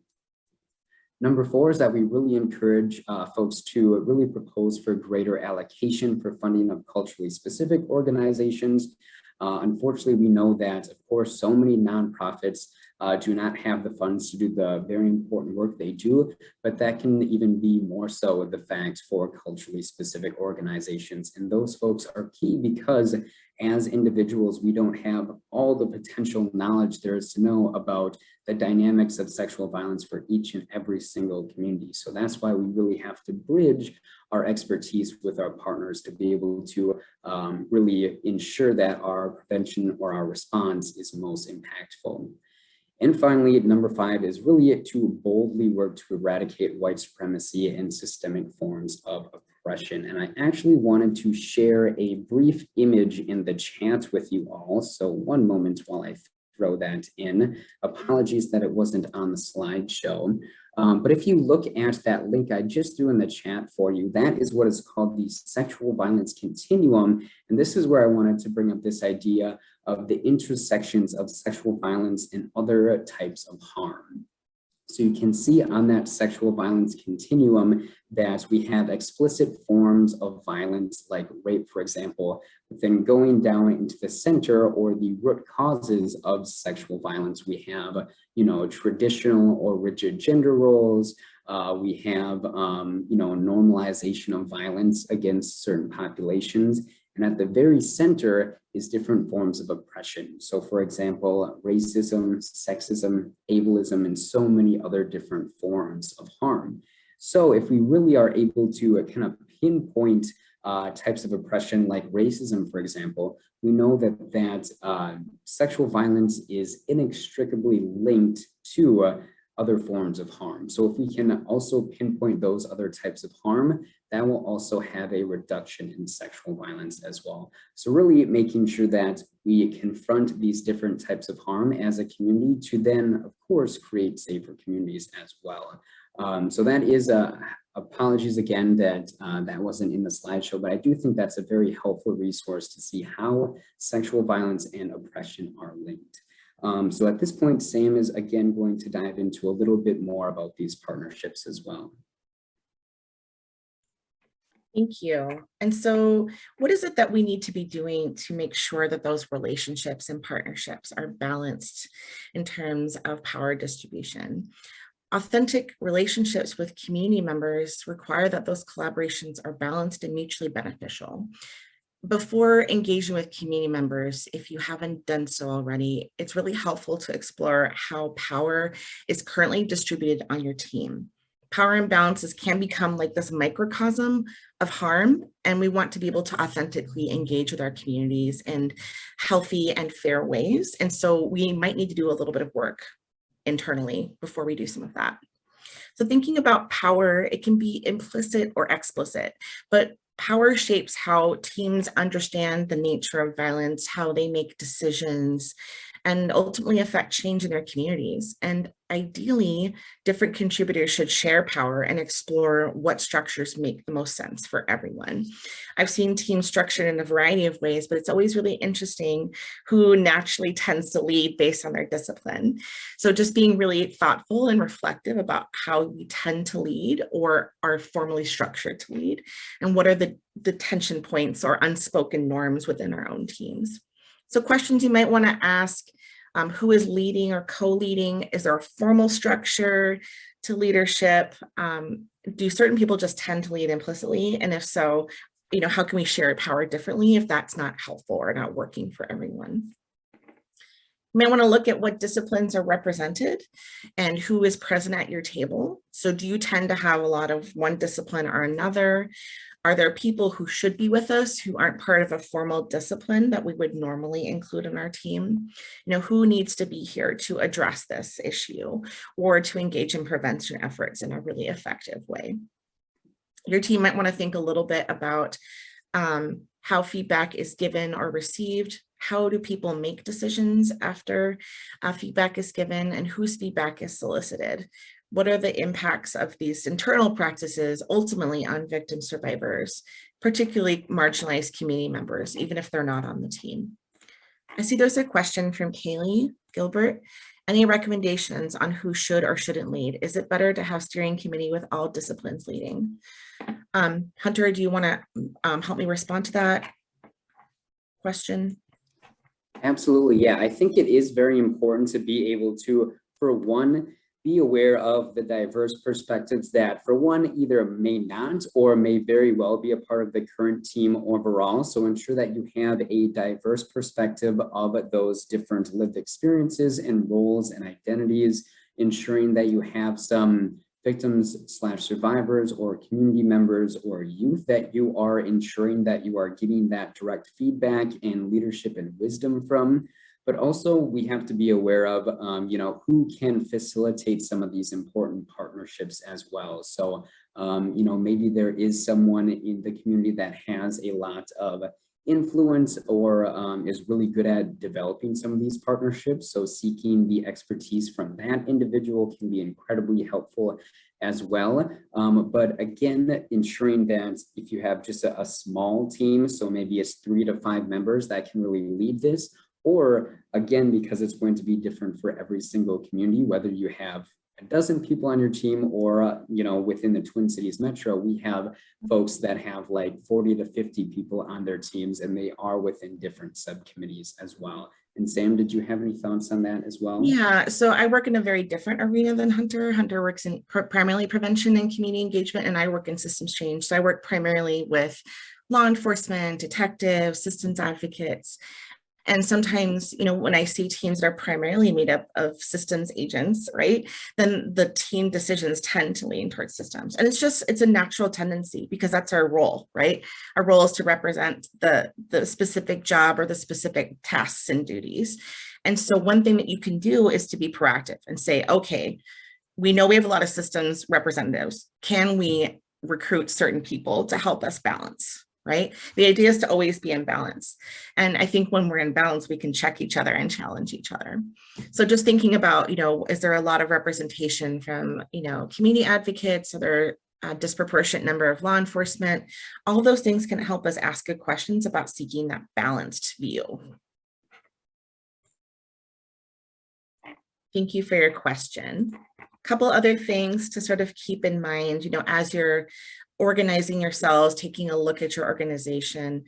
Number 4 is that we really encourage folks to really propose for greater allocation for funding of culturally specific organizations. Unfortunately, we know that, of course, so many nonprofits do not have the funds to do the very important work they do, but that can even be more so the fact for culturally specific organizations. And those folks are key because as individuals, we don't have all the potential knowledge there is to know about the dynamics of sexual violence for each and every single community. So that's why we really have to bridge our expertise with our partners to be able to really ensure that our prevention or our response is most impactful. And finally, number 5 is really to boldly work to eradicate white supremacy and systemic forms of oppression. And I actually wanted to share a brief image in the chat with you all. So one moment while I throw that in. Apologies that it wasn't on the slideshow. But if you look at that link I just threw in the chat for you, that is what is called the sexual violence continuum. And this is where I wanted to bring up this idea of the intersections of sexual violence and other types of harm. So you can see on that sexual violence continuum that we have explicit forms of violence like rape, for example, but then going down into the center or the root causes of sexual violence, we have, traditional or rigid gender roles. We have, normalization of violence against certain populations. And at the very center is different forms of oppression. So for example, racism, sexism, ableism, and so many other different forms of harm. So if we really are able to kind of pinpoint types of oppression like racism, for example, we know that sexual violence is inextricably linked to other forms of harm. So if we can also pinpoint those other types of harm, that will also have a reduction in sexual violence as well. So really making sure that we confront these different types of harm as a community to then, of course, create safer communities as well. So that is apologies again that that wasn't in the slideshow, but I do think that's a very helpful resource to see how sexual violence and oppression are linked. So at this point, Sam is again going to dive into a little bit more about these partnerships as well. Thank you. And so what is it that we need to be doing to make sure that those relationships and partnerships are balanced in terms of power distribution? Authentic relationships with community members require that those collaborations are balanced and mutually beneficial. Before engaging with community members, if you haven't done so already, it's really helpful to explore how power is currently distributed on your team. Power imbalances can become like this microcosm of harm, and we want to be able to authentically engage with our communities in healthy and fair ways. And so we might need to do a little bit of work internally before we do some of that. So thinking about power, it can be implicit or explicit, but power shapes how teams understand the nature of violence, how they make decisions, and ultimately affect change in their communities. And ideally, different contributors should share power and explore what structures make the most sense for everyone. I've seen teams structured in a variety of ways, but it's always really interesting who naturally tends to lead based on their discipline. So just being really thoughtful and reflective about how we tend to lead or are formally structured to lead, and what are the tension points or unspoken norms within our own teams. So questions you might want to ask: who is leading or co-leading? Is there a formal structure to leadership? Do certain people just tend to lead implicitly? And if so, how can we share power differently if that's not helpful or not working for everyone? You may want to look at what disciplines are represented and who is present at your table. So do you tend to have a lot of one discipline or another? Are there people who should be with us who aren't part of a formal discipline that we would normally include in our team? Who needs to be here to address this issue or to engage in prevention efforts in a really effective way? Your team might want to think a little bit about how feedback is given or received. How do people make decisions after feedback is given, and whose feedback is solicited? What are the impacts of these internal practices ultimately on victim survivors, particularly marginalized community members, even if they're not on the team? I see there's a question from Kaylee Gilbert. Any recommendations on who should or shouldn't lead? Is it better to have steering committee with all disciplines leading? Hunter, do you want to help me respond to that question? Absolutely. Yeah, I think it is very important to be able to, for one, be aware of the diverse perspectives that, for one, either may not or may very well be a part of the current team overall. So ensure that you have a diverse perspective of those different lived experiences and roles and identities, ensuring that you have some victims/survivors or community members or youth that you are ensuring that you are getting that direct feedback and leadership and wisdom from. But also we have to be aware of, who can facilitate some of these important partnerships as well. So, maybe there is someone in the community that has a lot of influence or is really good at developing some of these partnerships. So seeking the expertise from that individual can be incredibly helpful as well. But again, ensuring that if you have just a small team, so maybe it's 3 to 5 members that can really lead this, or again, because it's going to be different for every single community, whether you have a dozen people on your team or, within the Twin Cities Metro, we have folks that have like 40 to 50 people on their teams, and they are within different subcommittees as well. And Sam, did you have any thoughts on that as well? Yeah, so I work in a very different arena than Hunter. Hunter works in primarily prevention and community engagement, and I work in systems change. So I work primarily with law enforcement, detectives, systems advocates. And sometimes, when I see teams that are primarily made up of systems agents, right, then the team decisions tend to lean towards systems. And it's a natural tendency because that's our role, right? Our role is to represent the specific job or the specific tasks and duties. And so one thing that you can do is to be proactive and say, okay, we know we have a lot of systems representatives. Can we recruit certain people to help us balance? Right? The idea is to always be in balance. And I think when we're in balance, we can check each other and challenge each other. So just thinking about, is there a lot of representation from, community advocates? Are there a disproportionate number of law enforcement? All those things can help us ask good questions about seeking that balanced view. Thank you for your question. A couple other things to sort of keep in mind, as you're organizing yourselves, taking a look at your organization,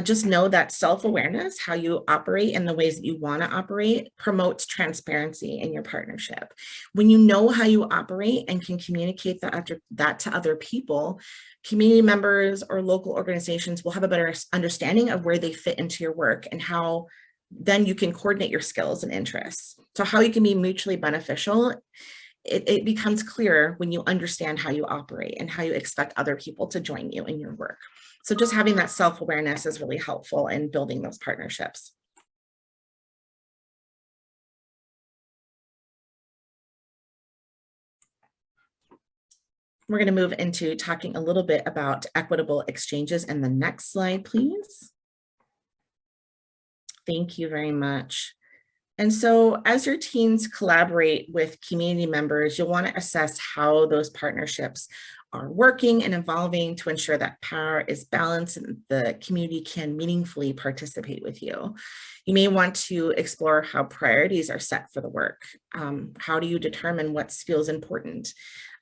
just know that self-awareness, how you operate and the ways that you want to operate, promotes transparency in your partnership. When you know how you operate and can communicate that to other people, community members or local organizations will have a better understanding of where they fit into your work and how then you can coordinate your skills and interests. So how you can be mutually beneficial, it becomes clearer when you understand how you operate and how you expect other people to join you in your work. So just having that self-awareness is really helpful in building those partnerships. We're going to move into talking a little bit about equitable exchanges in the next slide, please. Thank you very much. And so as your teams collaborate with community members, you'll want to assess how those partnerships are working and evolving to ensure that power is balanced and the community can meaningfully participate with you. You may want to explore how priorities are set for the work. How do you determine what feels important?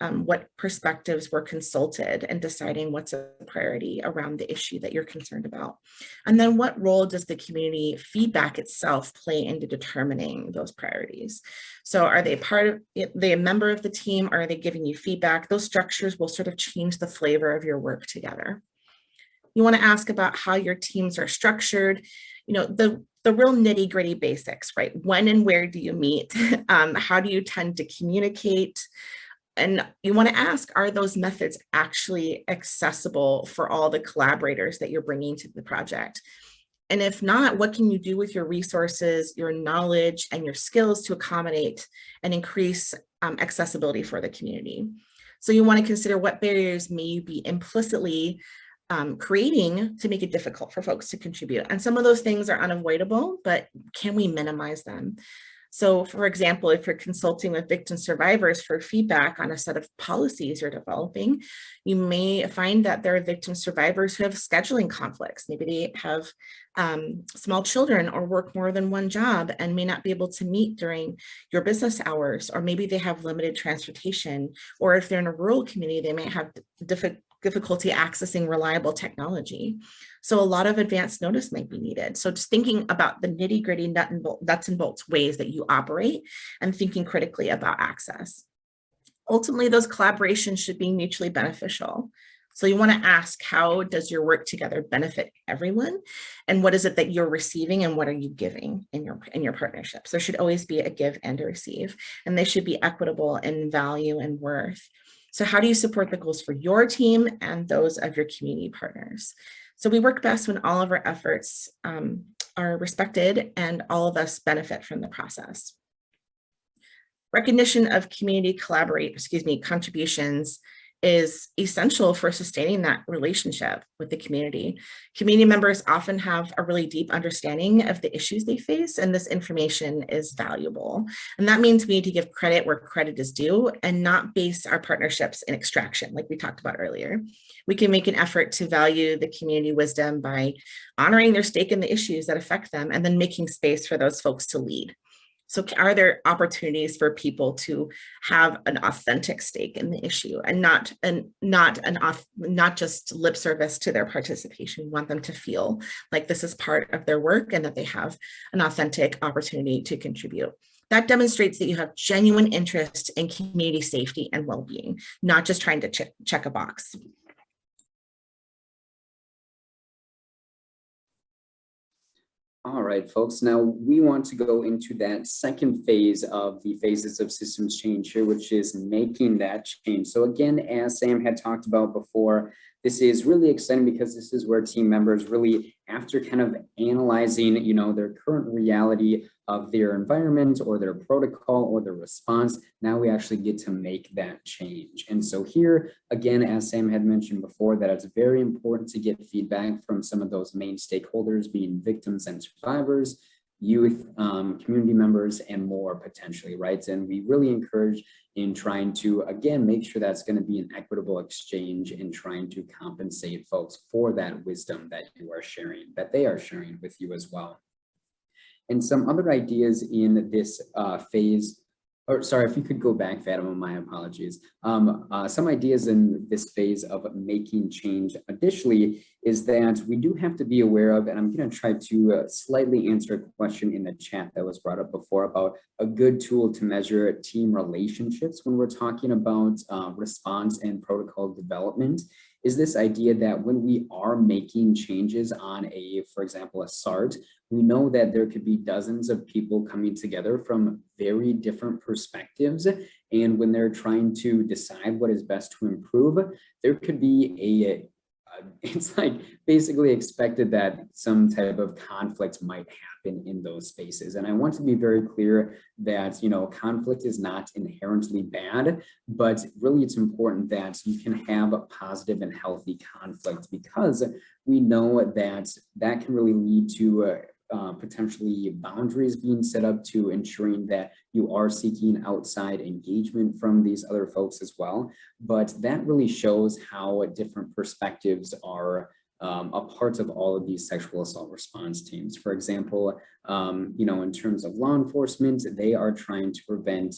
What perspectives were consulted in deciding what's a priority around the issue that you're concerned about? And then what role does the community feedback itself play into determining those priorities? So are they part of it, they a member of the team, or are they giving you feedback? Those structures will sort of change the flavor of your work together. You want to ask about how your teams are structured, you know, the real nitty gritty basics, right? When and where do you meet? How do you tend to communicate? And you want to ask, are those methods actually accessible for all the collaborators that you're bringing to the project? And if not, what can you do with your resources, your knowledge, and your skills to accommodate and increase accessibility for the community? So you want to consider what barriers may you be implicitly creating to make it difficult for folks to contribute. And some of those things are unavoidable, but can we minimize them? So for example, if you're consulting with victim survivors for feedback on a set of policies you're developing, you may find that there are victim survivors who have scheduling conflicts. Maybe they have small children or work more than one job and may not be able to meet during your business hours, or maybe they have limited transportation, or if they're in a rural community, they may have difficulty accessing reliable technology. So a lot of advanced notice might be needed. So just thinking about the nitty gritty nuts and bolts ways that you operate and thinking critically about access. Ultimately, those collaborations should be mutually beneficial. So you want to ask, how does your work together benefit everyone? And what is it that you're receiving and what are you giving in your partnerships? There should always be a give and a receive, and they should be equitable in value and worth. So how do you support the goals for your team and those of your community partners? So we work best when all of our efforts are respected and all of us benefit from the process. Recognition of community contributions is essential for sustaining that relationship with the community. Community members often have a really deep understanding of the issues they face, and this information is valuable. And that means we need to give credit where credit is due and not base our partnerships in extraction, like we talked about earlier. We can make an effort to value the community wisdom by honoring their stake in the issues that affect them and then making space for those folks to lead. So are there opportunities for people to have an authentic stake in the issue and not just lip service to their participation? We want them to feel like this is part of their work and that they have an authentic opportunity to contribute. That demonstrates that you have genuine interest in community safety and well-being, not just trying to check a box. All right, folks, now we want to go into that second phase of the phases of systems change here, which is making that change. So again, as Sam had talked about before, this is really exciting because this is where team members really, after kind of analyzing, you know, their current reality of their environment or their protocol or their response, now we actually get to make that change. And so here, again, as Sam had mentioned before, that it's very important to get feedback from some of those main stakeholders, being victims and survivors, youth, community members, and more potentially, right? And we really encourage in trying to, again, make sure that's going to be an equitable exchange and trying to compensate folks for that wisdom that you are sharing, that they are sharing with you as well. And some other ideas in this phase, or sorry, if you could go back, Fatima, my apologies. Some ideas in this phase of making change additionally is that we do have to be aware of, and I'm going to try to slightly answer a question in the chat that was brought up before about a good tool to measure team relationships when we're talking about response and protocol development. Is this idea that when we are making changes on a, for example, a SART, we know that there could be dozens of people coming together from very different perspectives. And when they're trying to decide what is best to improve, there could be it's like basically expected that some type of conflict might happen in those spaces. And I want to be very clear that, you know, conflict is not inherently bad, but really it's important that you can have a positive and healthy conflict, because we know that that can really lead to potentially boundaries being set up to ensuring that you are seeking outside engagement from these other folks as well. But that really shows how different perspectives are a part of all of these sexual assault response teams. For example, in terms of law enforcement, they are trying to prevent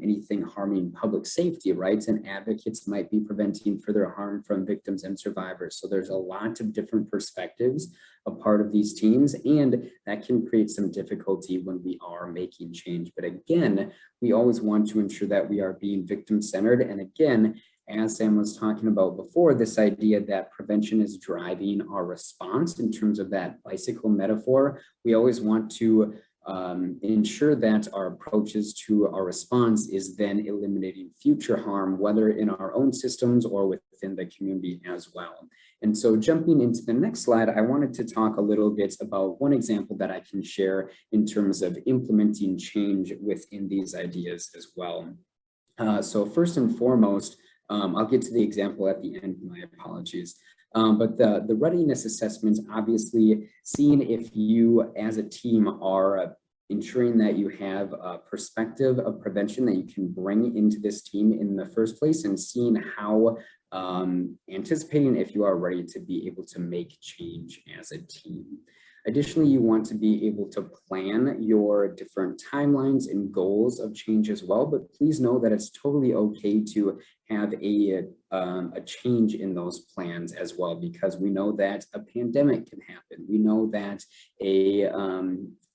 anything harming public safety, rights, and advocates might be preventing further harm from victims and survivors. So there's a lot of different perspectives a part of these teams, and that can create some difficulty when we are making change. But again, we always want to ensure that we are being victim-centered. And again, as Sam was talking about before, this idea that prevention is driving our response in terms of that bicycle metaphor, we always want to ensure that our approaches to our response is then eliminating future harm, whether in our own systems or within the community as well. And so jumping into the next slide, I wanted to talk a little bit about one example that I can share in terms of implementing change within these ideas as well. So first and foremost, I'll get to the example at the end, my apologies. But the readiness assessment, obviously seeing if you as a team are ensuring that you have a perspective of prevention that you can bring into this team in the first place, and seeing how anticipating if you are ready to be able to make change as a team. Additionally, you want to be able to plan your different timelines and goals of change as well, but please know that it's totally okay to have a change in those plans as well, because we know that a pandemic can happen. We know that a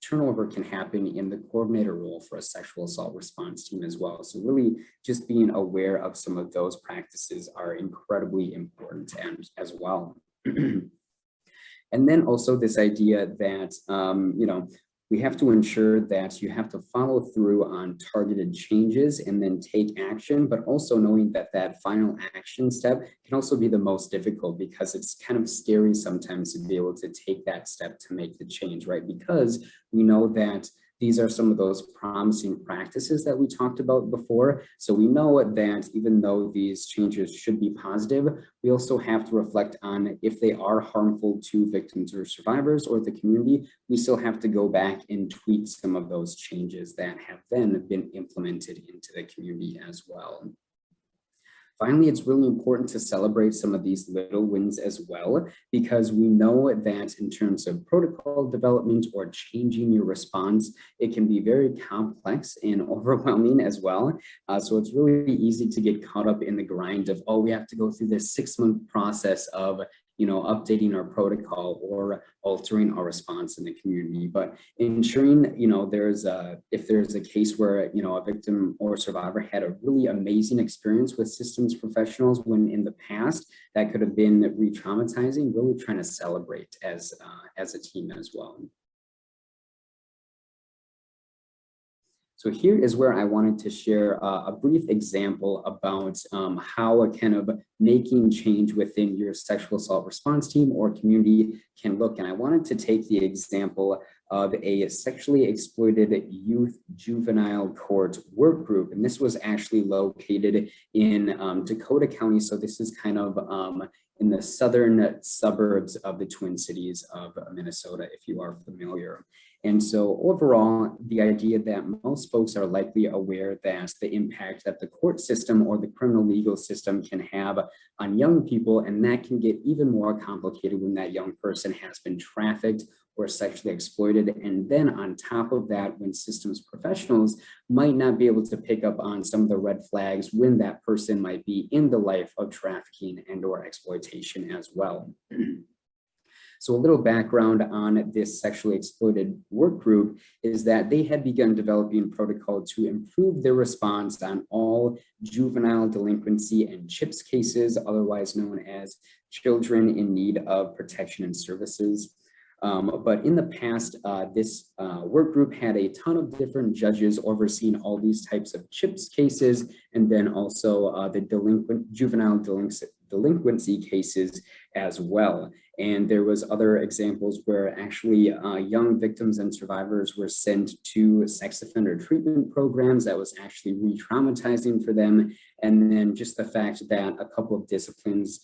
turnover can happen in the coordinator role for a sexual assault response team as well. So really just being aware of some of those practices are incredibly important and as well. And then also this idea that, we have to ensure that you have to follow through on targeted changes and then take action, but also knowing that that final action step can also be the most difficult, because it's kind of scary sometimes to be able to take that step to make the change, right? Because we know that these are some of those promising practices that we talked about before. So we know that even though these changes should be positive, we also have to reflect on if they are harmful to victims or survivors or the community, we still have to go back and tweak some of those changes that have then been implemented into the community as well. Finally, it's really important to celebrate some of these little wins as well, because we know that in terms of protocol development or changing your response, it can be very complex and overwhelming as well. So it's really easy to get caught up in the grind of, oh, we have to go through this 6-month process of updating our protocol or altering our response in the community. But ensuring, if there's a case where, a victim or survivor had a really amazing experience with systems professionals when in the past that could have been re-traumatizing, really trying to celebrate as a team as well. So here is where I wanted to share a brief example about how a kind of making change within your sexual assault response team or community can look. And I wanted to take the example of a sexually exploited youth juvenile court work group. And this was actually located in Dakota County. So this is kind of in the southern suburbs of the Twin Cities of Minnesota, if you are familiar. And so overall, the idea that most folks are likely aware that the impact that the court system or the criminal legal system can have on young people, and that can get even more complicated when that young person has been trafficked or sexually exploited. And then on top of that, when systems professionals might not be able to pick up on some of the red flags when that person might be in the life of trafficking and or exploitation as well. So a little background on this sexually exploited work group is that they had begun developing protocol to improve their response on all juvenile delinquency and CHIPS cases, otherwise known as children in need of protection and services. But in the past, this work group had a ton of different judges overseeing all these types of CHIPS cases, and then also the juvenile delinquency cases as well. And there was other examples where actually young victims and survivors were sent to sex offender treatment programs that was actually re-traumatizing for them. And then just the fact that a couple of disciplines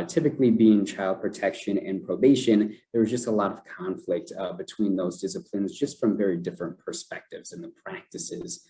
typically being child protection and probation, there was just a lot of conflict between those disciplines, just from very different perspectives and the practices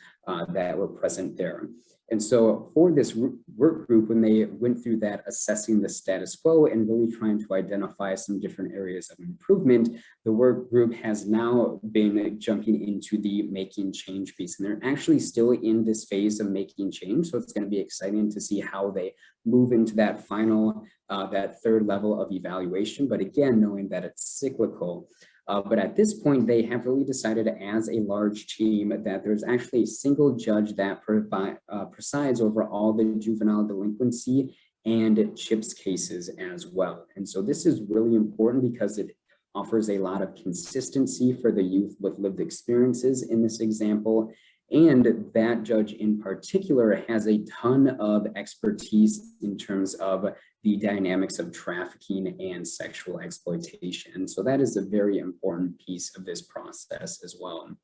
that were present there. And so for this work group, when they went through that, assessing the status quo and really trying to identify some different areas of improvement, the work group has now been jumping into the making change piece. And they're actually still in this phase of making change. So it's going to be exciting to see how they move into that final, that third level of evaluation. But again, knowing that it's cyclical. But at this point, they have really decided as a large team that there's actually a single judge that presides over all the juvenile delinquency and CHIPS cases as well. And so this is really important because it offers a lot of consistency for the youth with lived experiences in this example. And that judge in particular has a ton of expertise in terms of the dynamics of trafficking and sexual exploitation. So that is a very important piece of this process as well.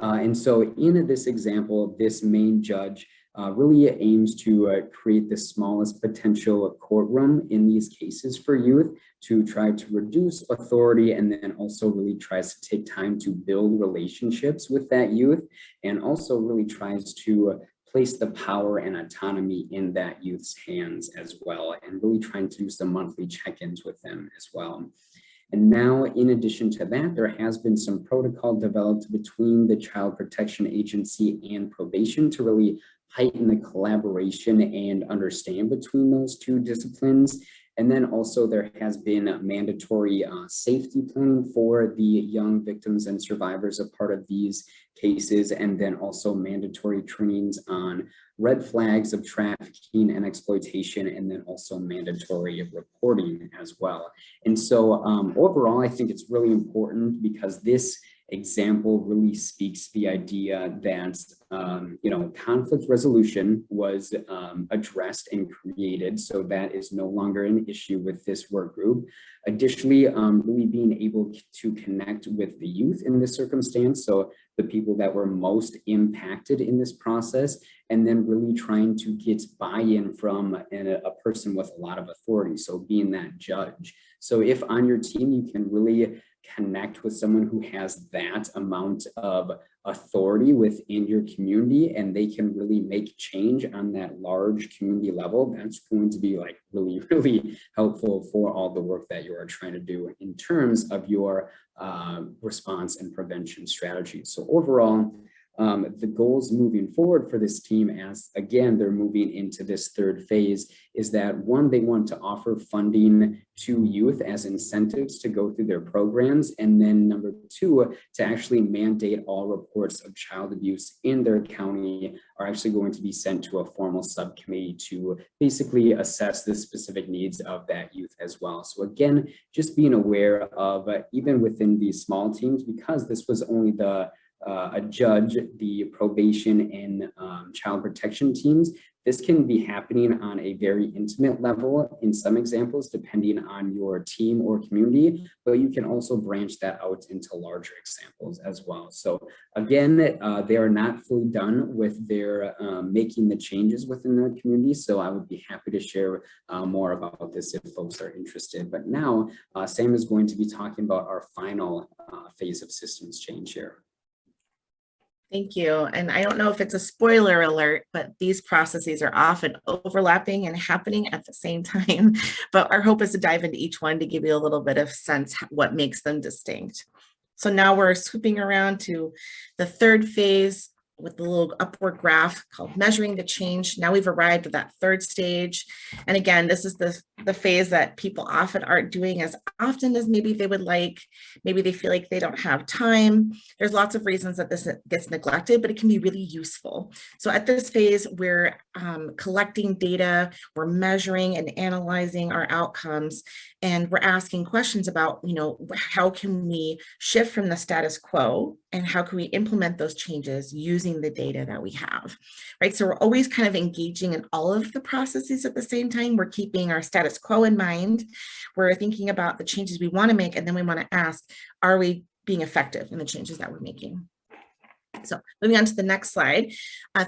And so in this example, this main judge really aims to create the smallest potential courtroom in these cases for youth to try to reduce authority, and then also really tries to take time to build relationships with that youth, and also really tries to place the power and autonomy in that youth's hands as well, and really trying to do some monthly check-ins with them as well. And now, in addition to that, there has been some protocol developed between the Child Protection Agency and probation to really heighten the collaboration and understand between those two disciplines. And then also there has been mandatory safety planning for the young victims and survivors a part of these cases, and then also mandatory trainings on red flags of trafficking and exploitation, and then also mandatory reporting as well. And so overall, I think it's really important because this example really speaks the idea that conflict resolution was addressed and created, so that is no longer an issue with this work group. Additionally, really being able to connect with the youth in this circumstance, so the people that were most impacted in this process, and then really trying to get buy-in from a person with a lot of authority, so being that judge. So if on your team you can really connect with someone who has that amount of authority within your community, and they can really make change on that large community level, that's going to be like really, really helpful for all the work that you are trying to do in terms of your response and prevention strategy. So overall, the goals moving forward for this team, as again, they're moving into this third phase, is that one, they want to offer funding to youth as incentives to go through their programs. And then number two, to actually mandate all reports of child abuse in their county are actually going to be sent to a formal subcommittee to basically assess the specific needs of that youth as well. So again, just being aware of even within these small teams, because this was only a judge, the probation and child protection teams, this can be happening on a very intimate level in some examples, depending on your team or community, but you can also branch that out into larger examples as well. So again, they are not fully done with their making the changes within their community. So I would be happy to share more about this if folks are interested. But now Sam is going to be talking about our final phase of systems change here. Thank you. And I don't know if it's a spoiler alert, but these processes are often overlapping and happening at the same time. But our hope is to dive into each one to give you a little bit of sense what makes them distinct. So now we're swooping around to the third phase with the little upward graph called measuring the change. Now we've arrived at that third stage. And again, this is the phase that people often aren't doing as often as maybe they would like. Maybe they feel like they don't have time. There's lots of reasons that this gets neglected, but it can be really useful. So at this phase, we're collecting data, we're measuring and analyzing our outcomes, and we're asking questions about, how can we shift from the status quo and how can we implement those changes using the data that we have, right? So we're always kind of engaging in all of the processes at the same time. We're keeping our status quo in mind. We're thinking about the changes we want to make, and then we want to ask, are we being effective in the changes that we're making? So moving on to the next slide,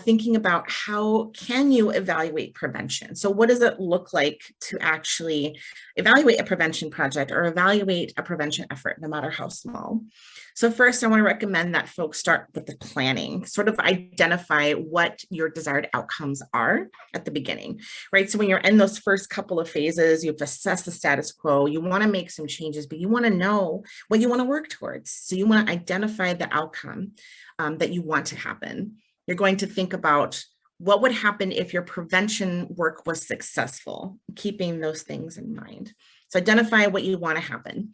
thinking about how can you evaluate prevention? So what does it look like to actually evaluate a prevention project or evaluate a prevention effort, no matter how small? So first, I want to recommend that folks start with the planning, sort of identify what your desired outcomes are at the beginning, right? So when you're in those first couple of phases, you've assessed the status quo, you want to make some changes, but you want to know what you want to work towards. So you want to identify the outcome that you want to happen. You're going to think about what would happen if your prevention work was successful, keeping those things in mind. So identify what you want to happen.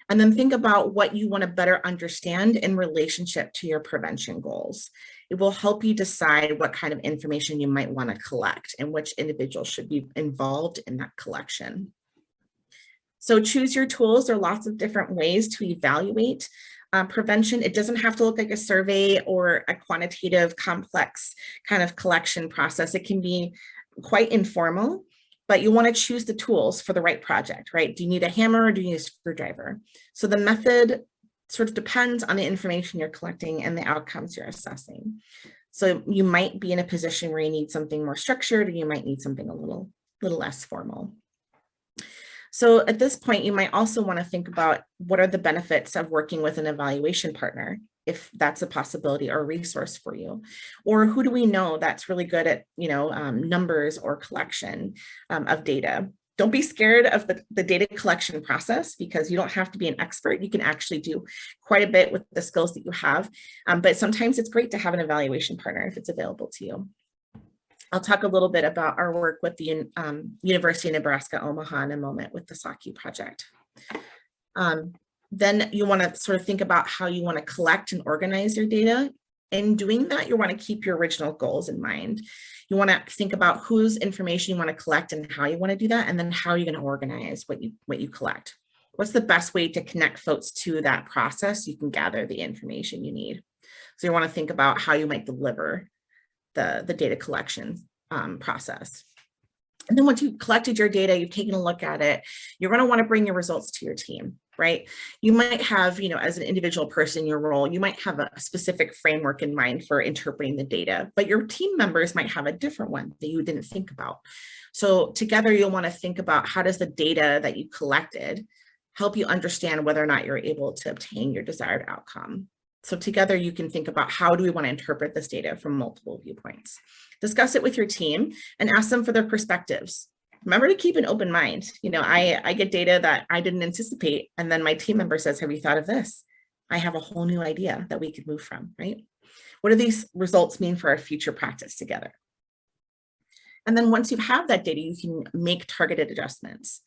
And then think about what you want to better understand in relationship to your prevention goals. It will help you decide what kind of information you might want to collect and which individuals should be involved in that collection. So choose your tools. There are lots of different ways to evaluate prevention. It doesn't have to look like a survey or a quantitative, complex kind of collection process. It can be quite informal, but you want to choose the tools for the right project, right? Do you need a hammer or do you need a screwdriver? So the method sort of depends on the information you're collecting and the outcomes you're assessing. So you might be in a position where you need something more structured, or you might need something a little less formal. So at this point, you might also want to think about what are the benefits of working with an evaluation partner, if that's a possibility or a resource for you, or who do we know that's really good at, numbers or collection of data. Don't be scared of the data collection process, because you don't have to be an expert. You can actually do quite a bit with the skills that you have, but sometimes it's great to have an evaluation partner if it's available to you. I'll talk a little bit about our work with the University of Nebraska Omaha in a moment with the SART project. Then you want to sort of think about how you want to collect and organize your data. In doing that, you want to keep your original goals in mind. You want to think about whose information you want to collect and how you want to do that, and then how you're going to organize what you collect. What's the best way to connect folks to that process so you can gather the information you need? So you want to think about how you might deliver the data collection process. And then once you've collected your data, you've taken a look at it, you're going to want to bring your results to your team, right? You might have, as an individual person in your role, you might have a specific framework in mind for interpreting the data, but your team members might have a different one that you didn't think about. So together, you'll want to think about how does the data that you collected help you understand whether or not you're able to obtain your desired outcome. So together you can think about how do we want to interpret this data from multiple viewpoints. Discuss it with your team and ask them for their perspectives. Remember to keep an open mind. I get data that I didn't anticipate, and then my team member says, have you thought of this? I have a whole new idea that we could move from, right? What do these results mean for our future practice together? And then once you have that data, you can make targeted adjustments.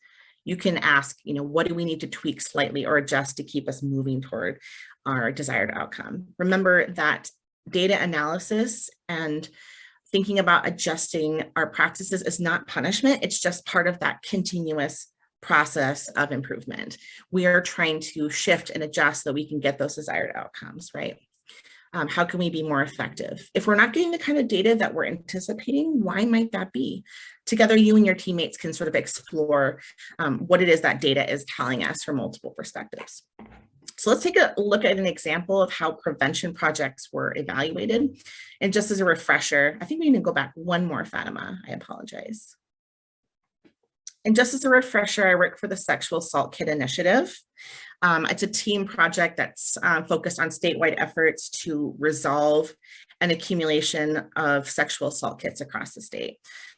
You can ask, what do we need to tweak slightly or adjust to keep us moving toward our desired outcome? Remember that data analysis and thinking about adjusting our practices is not punishment. It's just part of that continuous process of improvement. We are trying to shift and adjust so we can get those desired outcomes, right? How can we be more effective? If we're not getting the kind of data that we're anticipating, why might that be? Together, you and your teammates can sort of explore what it is that data is telling us from multiple perspectives. So let's take a look at an example of how prevention projects were evaluated. And just as a refresher, I think we need to go back one more, Fatima, I apologize. And just as a refresher, I work for the Sexual Assault Kit Initiative. It's a team project that's focused on statewide efforts to resolve an accumulation of sexual assault kits across the state.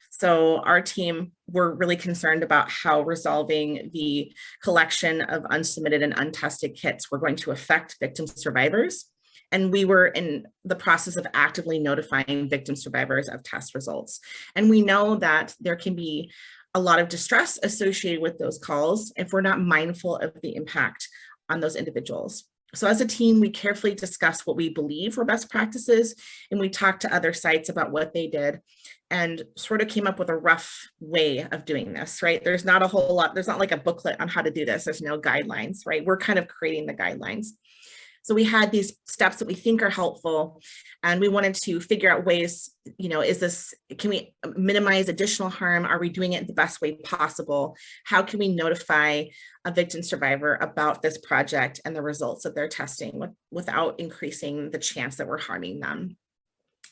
So our team, we're really concerned about how resolving the collection of unsubmitted and untested kits were going to affect victim survivors. And we were in the process of actively notifying victim survivors of test results. And we know that there can be a lot of distress associated with those calls if we're not mindful of the impact on those individuals. So as a team, we carefully discussed what we believe were best practices, and we talked to other sites about what they did and sort of came up with a rough way of doing this, right? There's not a whole lot, there's not like a booklet on how to do this. There's no guidelines, right? We're kind of creating the guidelines. So we had these steps that we think are helpful, and we wanted to figure out ways, can we minimize additional harm? Are we doing it the best way possible? How can we notify a victim survivor about this project and the results that they're testing without increasing the chance that we're harming them?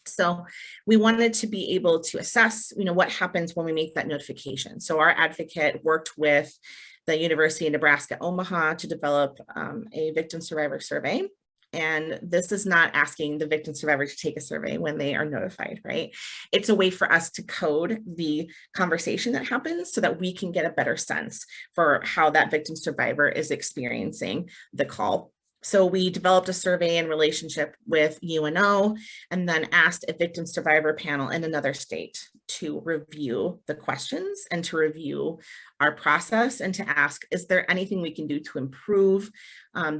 So we wanted to be able to assess, what happens when we make that notification. So our advocate worked with the University of Nebraska, Omaha to develop a victim survivor survey. And this is not asking the victim survivor to take a survey when they are notified, right? It's a way for us to code the conversation that happens so that we can get a better sense for how that victim survivor is experiencing the call. So we developed a survey in relationship with UNO and then asked a victim survivor panel in another state to review the questions and to review our process and to ask, is there anything we can do to improve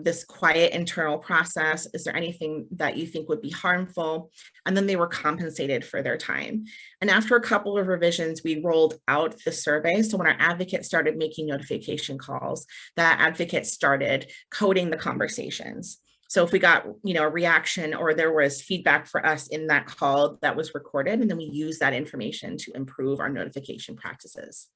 this quiet internal process? Is there anything that you think would be harmful? And then they were compensated for their time. And after a couple of revisions, we rolled out the survey. So when our advocate started making notification calls, that advocate started coding the conversations. So if we got, a reaction or there was feedback for us in that call that was recorded, and then we use that information to improve our notification practices.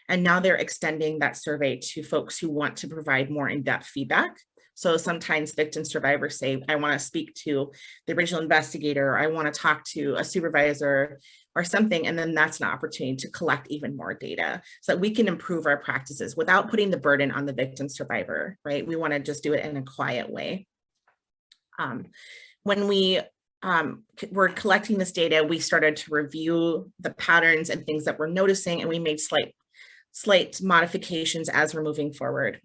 And now they're extending that survey to folks who want to provide more in-depth feedback. So sometimes victim survivors say, I want to speak to the original investigator, or I want to talk to a supervisor or something. And then that's an opportunity to collect even more data so that we can improve our practices without putting the burden on the victim survivor, right? We want to just do it in a quiet way. When we were collecting this data, we started to review the patterns and things that we're noticing, and we made slight modifications as we're moving forward.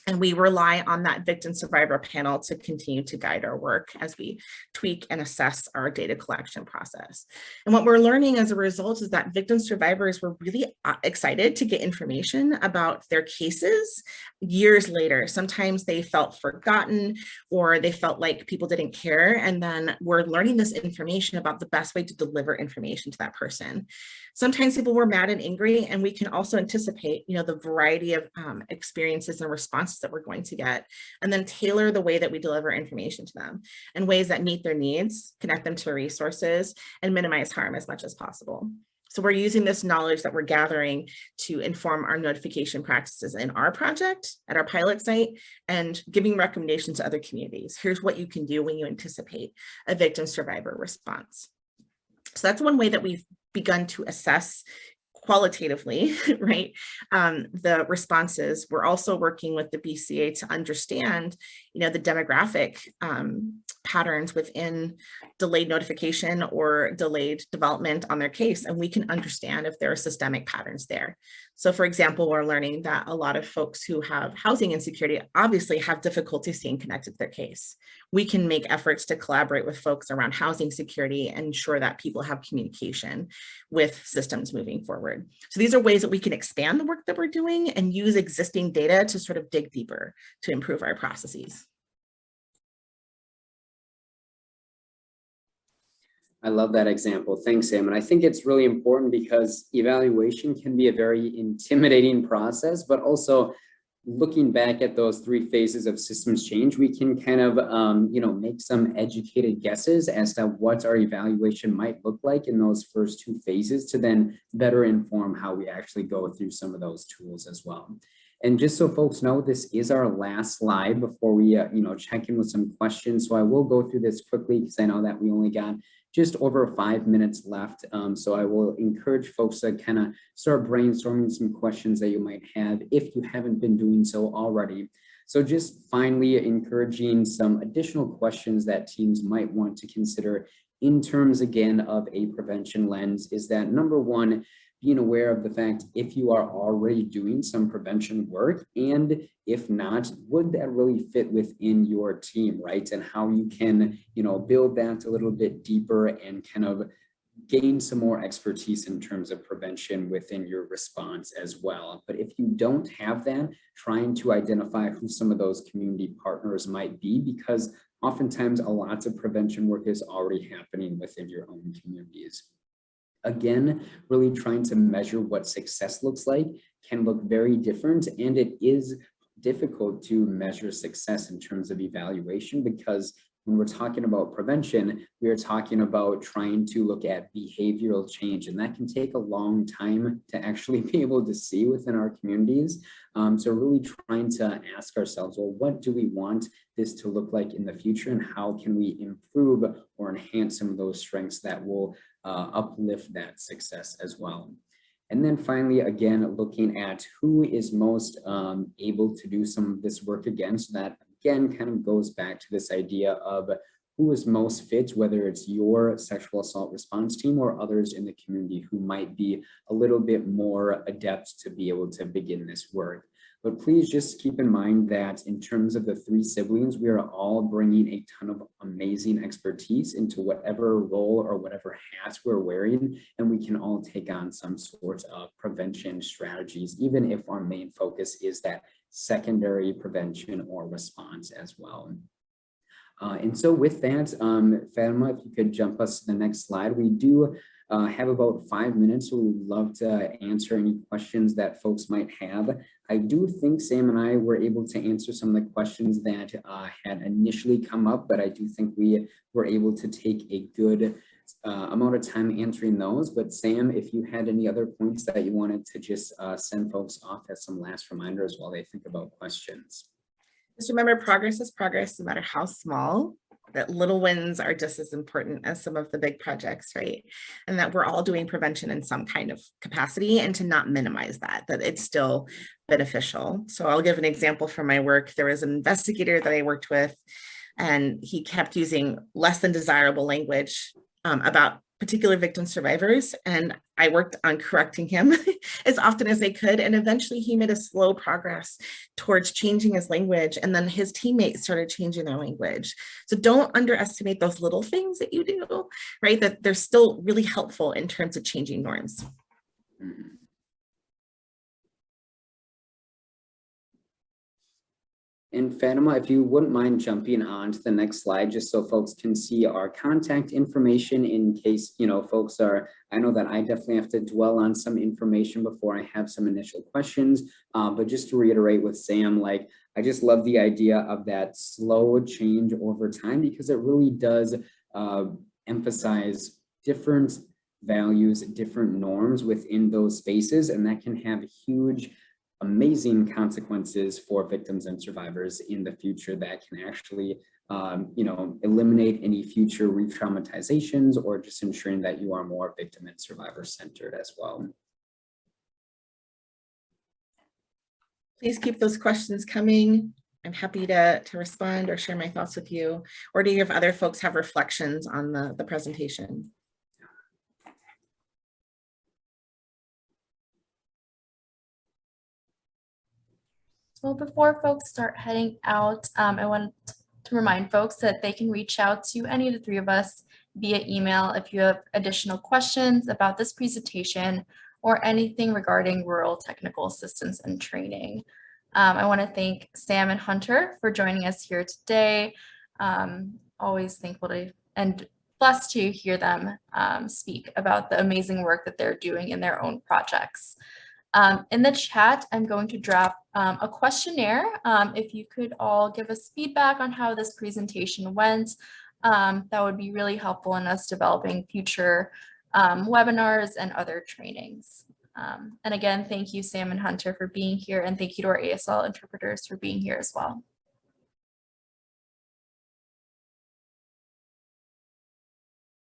And we rely on that victim survivor panel to continue to guide our work as we tweak and assess our data collection process. And what we're learning as a result is that victim survivors were really excited to get information about their cases years later. Sometimes they felt forgotten or they felt like people didn't care. And then we're learning this information about the best way to deliver information to that person. Sometimes people were mad and angry, and we can also anticipate, the variety of experiences and responses that we're going to get, and then tailor the way that we deliver information to them in ways that meet their needs, connect them to resources, and minimize harm as much as possible. So we're using this knowledge that we're gathering to inform our notification practices in our project at our pilot site and giving recommendations to other communities. Here's what you can do when you anticipate a victim survivor response. So that's one way that we've begun to assess qualitatively, right, the responses. We're also working with the BCA to understand, the demographic patterns within delayed notification or delayed development on their case, and we can understand if there are systemic patterns there. So for example, we're learning that a lot of folks who have housing insecurity obviously have difficulty staying connected to their case. We can make efforts to collaborate with folks around housing security and ensure that people have communication with systems moving forward. So these are ways that we can expand the work that we're doing and use existing data to sort of dig deeper to improve our processes. I love that example. Thanks, Sam. And I think it's really important because evaluation can be a very intimidating process, but also looking back at those 3 phases of systems change, we can kind of, make some educated guesses as to what our evaluation might look like in those first 2 phases to then better inform how we actually go through some of those tools as well. And just so folks know, this is our last slide before we, check in with some questions. So I will go through this quickly because I know that we only got just over 5 minutes left. So I will encourage folks to kind of start brainstorming some questions that you might have if you haven't been doing so already. So just finally encouraging some additional questions that teams might want to consider in terms, again, of a prevention lens is that number 1, being aware of the fact if you are already doing some prevention work, and if not, would that really fit within your team, right? And how you can, build that a little bit deeper and kind of gain some more expertise in terms of prevention within your response as well. But if you don't have that, trying to identify who some of those community partners might be, because oftentimes a lot of prevention work is already happening within your own communities. Again, really trying to measure what success looks like can look very different, and it is difficult to measure success in terms of evaluation, because when we're talking about prevention, we are talking about trying to look at behavioral change, and that can take a long time to actually be able to see within our communities. So really trying to ask ourselves, well, what do we want this to look like in the future, and how can we improve or enhance some of those strengths that will uplift that success as well. And then finally, again, looking at who is most able to do some of this work again. So that again kind of goes back to this idea of who is most fit, whether it's your sexual assault response team or others in the community who might be a little bit more adept to be able to begin this work. But please just keep in mind that in terms of the 3 siblings, we are all bringing a ton of amazing expertise into whatever role or whatever hat we're wearing, and we can all take on some sort of prevention strategies, even if our main focus is that secondary prevention or response as well. And so with that, Fatima, if you could jump us to the next slide. We do have about 5 minutes, so we'd love to answer any questions that folks might have. I do think Sam and I were able to answer some of the questions that had initially come up, but I do think we were able to take a good amount of time answering those. But Sam, if you had any other points that you wanted to just send folks off as some last reminders while they think about questions. Just remember, progress is progress, no matter how small. That little wins are just as important as some of the big projects, right? And that we're all doing prevention in some kind of capacity, and to not minimize that it's still beneficial. So I'll give an example from my work. There was an investigator that I worked with, and he kept using less than desirable language about particular victim survivors. And I worked on correcting him as often as I could. And eventually he made a slow progress towards changing his language. And then his teammates started changing their language. So don't underestimate those little things that you do, right? That they're still really helpful in terms of changing norms. Mm-hmm. And Fatima, if you wouldn't mind jumping on to the next slide, just so folks can see our contact information in case, you know, folks are, I know that I definitely have to dwell on some information before I have some initial questions, but just to reiterate with Sam, like, I just love the idea of that slow change over time, because it really does emphasize different values, different norms within those spaces, and that can have huge amazing consequences for victims and survivors in the future that can actually, you know, eliminate any future re-traumatizations, or just ensuring that you are more victim and survivor centered as well. Please keep those questions coming. I'm happy to respond or share my thoughts with you. Or do you have other folks have reflections on the presentation? Well, before folks start heading out, I want to remind folks that they can reach out to any of the 3 of us via email if you have additional questions about this presentation or anything regarding rural technical assistance and training. I want to thank Sam and Hunter for joining us here today. Always thankful to and blessed to hear them speak about the amazing work that they're doing in their own projects. In the chat, I'm going to drop a questionnaire. If you could all give us feedback on how this presentation went, that would be really helpful in us developing future webinars and other trainings. And again, thank you, Sam and Hunter, for being here, and thank you to our ASL interpreters for being here as well.